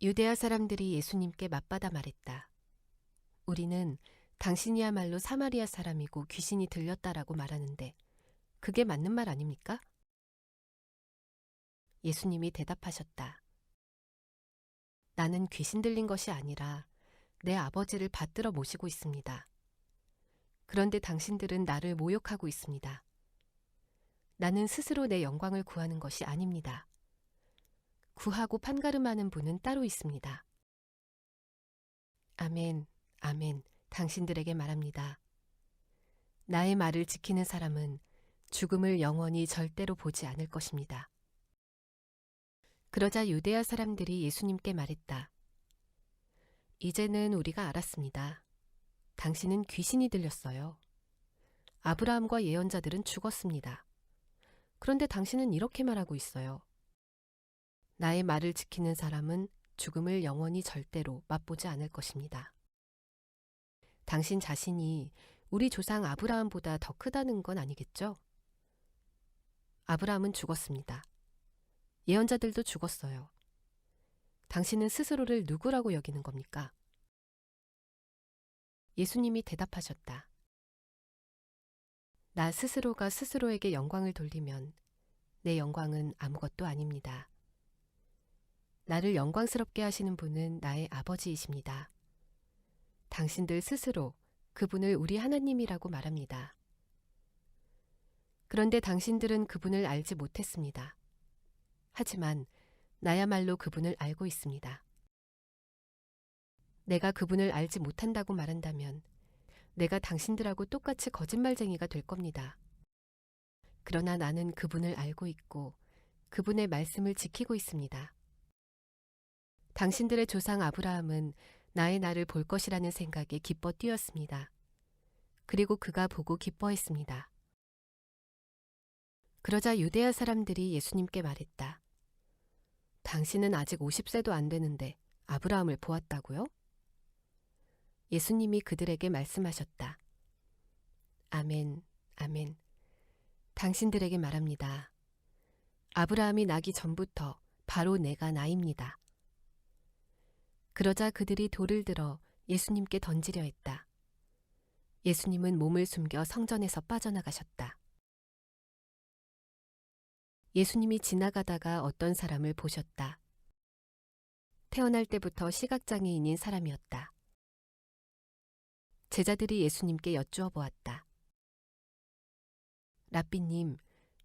유대아 사람들이 예수님께 맞받아 말했다. 우리는 당신이야말로 사마리아 사람이고 귀신이 들렸다라고 말하는데 그게 맞는 말 아닙니까? 예수님이 대답하셨다. 나는 귀신 들린 것이 아니라 내 아버지를 받들어 모시고 있습니다. 그런데 당신들은 나를 모욕하고 있습니다. 나는 스스로 내 영광을 구하는 것이 아닙니다. 구하고 판가름하는 분은 따로 있습니다. 아멘, 아멘, 당신들에게 말합니다. 나의 말을 지키는 사람은 죽음을 영원히 절대로 보지 않을 것입니다. 그러자 유대아 사람들이 예수님께 말했다. 이제는 우리가 알았습니다. 당신은 귀신이 들렸어요. 아브라함과 예언자들은 죽었습니다. 그런데 당신은 이렇게 말하고 있어요. 나의 말을 지키는 사람은 죽음을 영원히 절대로 맛보지 않을 것입니다. 당신 자신이 우리 조상 아브라함보다 더 크다는 건 아니겠죠? 아브라함은 죽었습니다. 예언자들도 죽었어요. 당신은 스스로를 누구라고 여기는 겁니까? 예수님이 대답하셨다. 나 스스로가 스스로에게 영광을 돌리면 내 영광은 아무것도 아닙니다. 나를 영광스럽게 하시는 분은 나의 아버지이십니다. 당신들 스스로 그분을 우리 하나님이라고 말합니다. 그런데 당신들은 그분을 알지 못했습니다. 하지만 나야말로 그분을 알고 있습니다. 내가 그분을 알지 못한다고 말한다면 내가 당신들하고 똑같이 거짓말쟁이가 될 겁니다. 그러나 나는 그분을 알고 있고 그분의 말씀을 지키고 있습니다. 당신들의 조상 아브라함은 나의 날을 볼 것이라는 생각에 기뻐 뛰었습니다. 그리고 그가 보고 기뻐했습니다. 그러자 유대아 사람들이 예수님께 말했다. 당신은 아직 50세도 안 되는데 아브라함을 보았다고요? 예수님이 그들에게 말씀하셨다. 아멘, 아멘. 당신들에게 말합니다. 아브라함이 나기 전부터 바로 내가 나입니다. 그러자 그들이 돌을 들어 예수님께 던지려 했다. 예수님은 몸을 숨겨 성전에서 빠져나가셨다. 예수님이 지나가다가 어떤 사람을 보셨다. 태어날 때부터 시각장애인인 사람이었다. 제자들이 예수님께 여쭈어 보았다. 랍비님,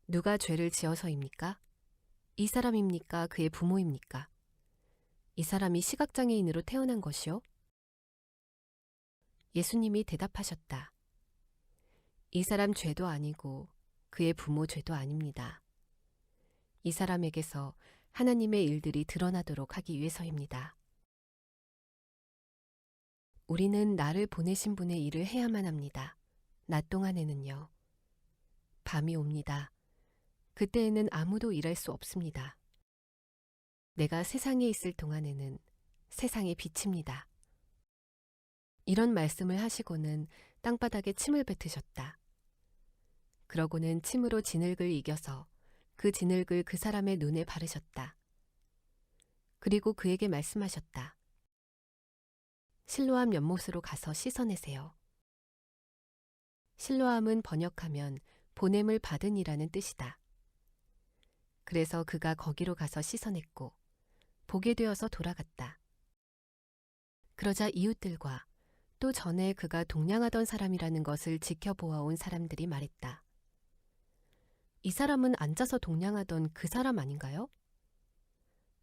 누가 죄를 지어서입니까? 이 사람입니까? 그의 부모입니까? 이 사람이 시각장애인으로 태어난 것이요? 예수님이 대답하셨다. 이 사람 죄도 아니고 그의 부모 죄도 아닙니다. 이 사람에게서 하나님의 일들이 드러나도록 하기 위해서입니다. 우리는 나를 보내신 분의 일을 해야만 합니다. 낮 동안에는요. 밤이 옵니다. 그때에는 아무도 일할 수 없습니다. 내가 세상에 있을 동안에는 세상의 빛입니다. 이런 말씀을 하시고는 땅바닥에 침을 뱉으셨다. 그러고는 침으로 진흙을 이겨서 그 진흙을 그 사람의 눈에 바르셨다. 그리고 그에게 말씀하셨다. 실로암 연못으로 가서 씻어내세요. 실로암은 번역하면 보냄을 받은 이라는 뜻이다. 그래서 그가 거기로 가서 씻어냈고 보게 되어서 돌아갔다. 그러자 이웃들과 또 전에 그가 동냥하던 사람이라는 것을 지켜보아온 사람들이 말했다. 이 사람은 앉아서 동냥하던 그 사람 아닌가요?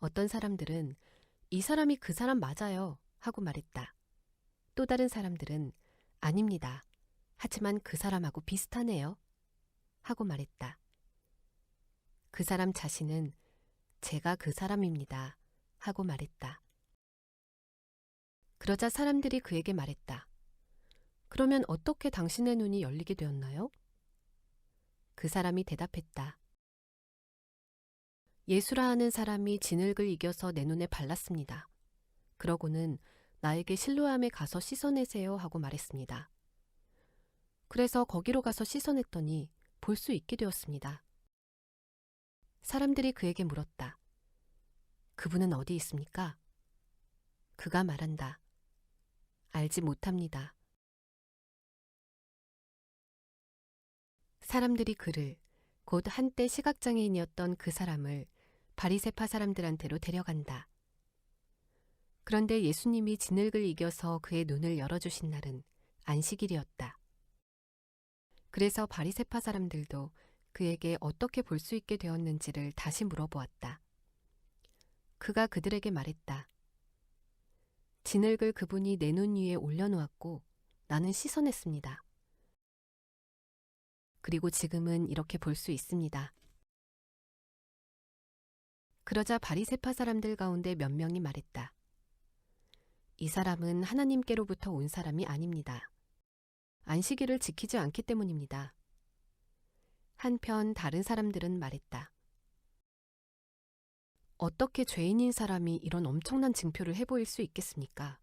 어떤 사람들은 이 사람이 그 사람 맞아요 하고 말했다. 또 다른 사람들은 아닙니다. 하지만 그 사람하고 비슷하네요 하고 말했다. 그 사람 자신은 제가 그 사람입니다 하고 말했다. 그러자 사람들이 그에게 말했다. 그러면 어떻게 당신의 눈이 열리게 되었나요? 그 사람이 대답했다. 예수라 하는 사람이 진흙을 이겨서 내 눈에 발랐습니다. 그러고는 나에게 실로암에 가서 씻어내세요 하고 말했습니다. 그래서 거기로 가서 씻어냈더니 볼 수 있게 되었습니다. 사람들이 그에게 물었다. 그분은 어디 있습니까? 그가 말한다. 알지 못합니다. 사람들이 그를, 곧 한때 시각장애인이었던 그 사람을 바리새파 사람들한테로 데려간다. 그런데 예수님이 진흙을 이겨서 그의 눈을 열어주신 날은 안식일이었다. 그래서 바리새파 사람들도 그에게 어떻게 볼 수 있게 되었는지를 다시 물어보았다. 그가 그들에게 말했다. 진흙을 그분이 내 눈 위에 올려놓았고 나는 씻어냈습니다. 그리고 지금은 이렇게 볼 수 있습니다. 그러자 바리새파 사람들 가운데 몇 명이 말했다. 이 사람은 하나님께로부터 온 사람이 아닙니다. 안식일을 지키지 않기 때문입니다. 한편 다른 사람들은 말했다. 어떻게 죄인인 사람이 이런 엄청난 증표를 해보일 수 있겠습니까?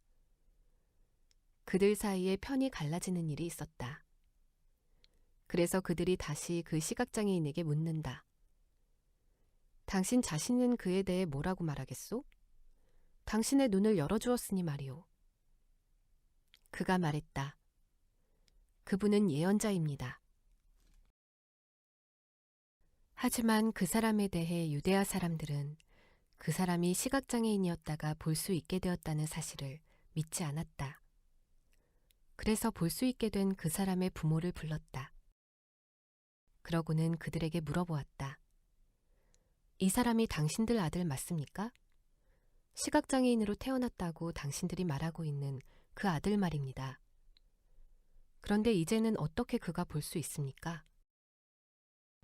그들 사이에 편이 갈라지는 일이 있었다. 그래서 그들이 다시 그 시각장애인에게 묻는다. 당신 자신은 그에 대해 뭐라고 말하겠소? 당신의 눈을 열어주었으니 말이오. 그가 말했다. 그분은 예언자입니다. 하지만 그 사람에 대해 유대아 사람들은 그 사람이 시각장애인이었다가 볼 수 있게 되었다는 사실을 믿지 않았다. 그래서 볼 수 있게 된 그 사람의 부모를 불렀다. 그러고는 그들에게 물어보았다. 이 사람이 당신들 아들 맞습니까? 시각장애인으로 태어났다고 당신들이 말하고 있는 그 아들 말입니다. 그런데 이제는 어떻게 그가 볼 수 있습니까?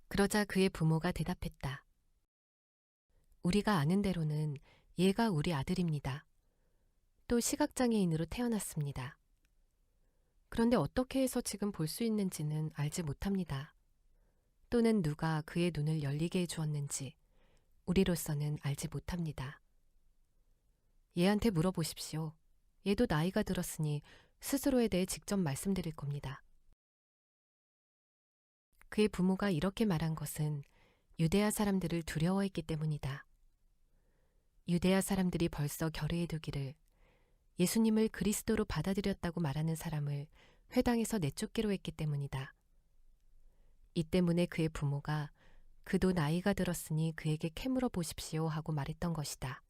그러자 그의 부모가 대답했다. 우리가 아는 대로는 얘가 우리 아들입니다. 또 시각장애인으로 태어났습니다. 그런데 어떻게 해서 지금 볼 수 있는지는 알지 못합니다. 또는 누가 그의 눈을 열리게 해주었는지 우리로서는 알지 못합니다. 얘한테 물어보십시오. 얘도 나이가 들었으니 스스로에 대해 직접 말씀드릴 겁니다. 그의 부모가 이렇게 말한 것은 유대아 사람들을 두려워했기 때문이다. 유대아 사람들이 벌써 결의해 두기를 예수님을 그리스도로 받아들였다고 말하는 사람을 회당에서 내쫓기로 했기 때문이다. 이 때문에 그의 부모가 그도 나이가 들었으니 그에게 캐물어 보십시오 하고 말했던 것이다.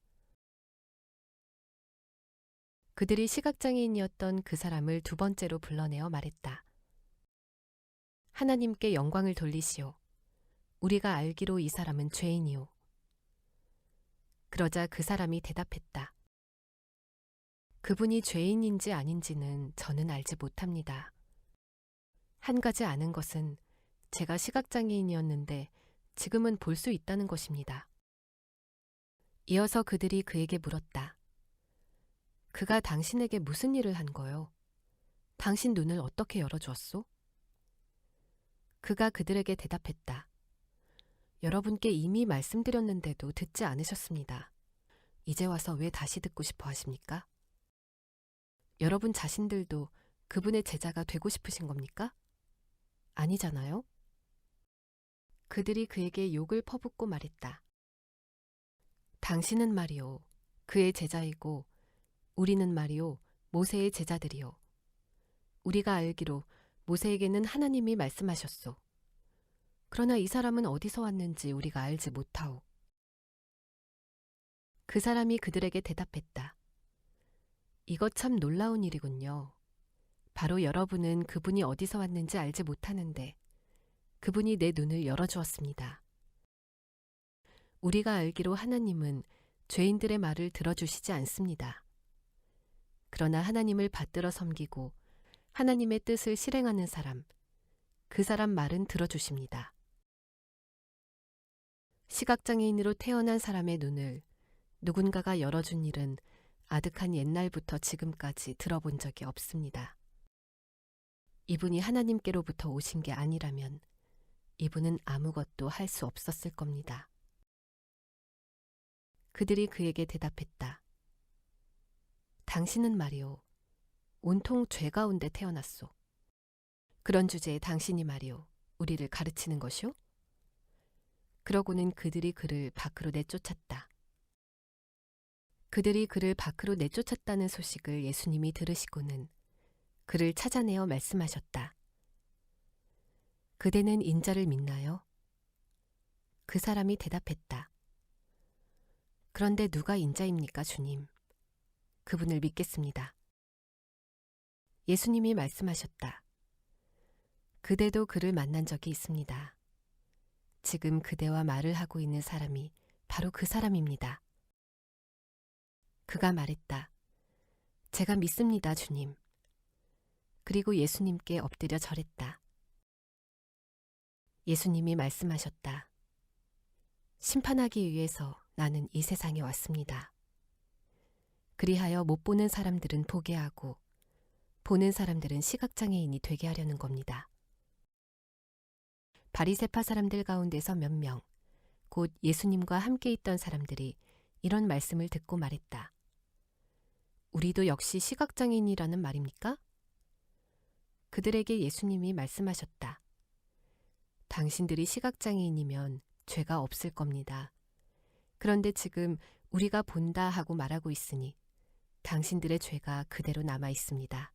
그들이 시각장애인이었던 그 사람을 두 번째로 불러내어 말했다. 하나님께 영광을 돌리시오. 우리가 알기로 이 사람은 죄인이오. 그러자 그 사람이 대답했다. 그분이 죄인인지 아닌지는 저는 알지 못합니다. 한 가지 아는 것은 제가 시각장애인이었는데 지금은 볼 수 있다는 것입니다. 이어서 그들이 그에게 물었다. 그가 당신에게 무슨 일을 한 거요? 당신 눈을 어떻게 열어주었소? 그가 그들에게 대답했다. 여러분께 이미 말씀드렸는데도 듣지 않으셨습니다. 이제 와서 왜 다시 듣고 싶어 하십니까? 여러분 자신들도 그분의 제자가 되고 싶으신 겁니까? 아니잖아요? 그들이 그에게 욕을 퍼붓고 말했다. 당신은 말이오, 그의 제자이고 우리는 말이오, 모세의 제자들이오. 우리가 알기로 모세에게는 하나님이 말씀하셨소. 그러나 이 사람은 어디서 왔는지 우리가 알지 못하오. 그 사람이 그들에게 대답했다. 이것 참 놀라운 일이군요. 바로 여러분은 그분이 어디서 왔는지 알지 못하는데 그분이 내 눈을 열어주었습니다. 우리가 알기로 하나님은 죄인들의 말을 들어주시지 않습니다. 그러나 하나님을 받들어 섬기고 하나님의 뜻을 실행하는 사람, 그 사람 말은 들어주십니다. 시각장애인으로 태어난 사람의 눈을 누군가가 열어준 일은 아득한 옛날부터 지금까지 들어본 적이 없습니다. 이분이 하나님께로부터 오신 게 아니라면 이분은 아무것도 할 수 없었을 겁니다. 그들이 그에게 대답했다. 당신은 말이오, 온통 죄 가운데 태어났소. 그런 주제에 당신이 말이오, 우리를 가르치는 것이오? 그러고는 그들이 그를 밖으로 내쫓았다. 그들이 그를 밖으로 내쫓았다는 소식을 예수님이 들으시고는 그를 찾아내어 말씀하셨다. 그대는 인자를 믿나요? 그 사람이 대답했다. 그런데 누가 인자입니까, 주님? 그분을 믿겠습니다. 예수님이 말씀하셨다. 그대도 그를 만난 적이 있습니다. 지금 그대와 말을 하고 있는 사람이 바로 그 사람입니다. 그가 말했다. 제가 믿습니다, 주님. 그리고 예수님께 엎드려 절했다. 예수님이 말씀하셨다. 심판하기 위해서 나는 이 세상에 왔습니다. 그리하여 못 보는 사람들은 보게 하고 보는 사람들은 시각장애인이 되게 하려는 겁니다. 바리새파 사람들 가운데서 몇 명, 곧 예수님과 함께 있던 사람들이 이런 말씀을 듣고 말했다. 우리도 역시 시각장애인이라는 말입니까? 그들에게 예수님이 말씀하셨다. 당신들이 시각장애인이면 죄가 없을 겁니다. 그런데 지금 우리가 본다 하고 말하고 있으니 당신들의 죄가 그대로 남아 있습니다.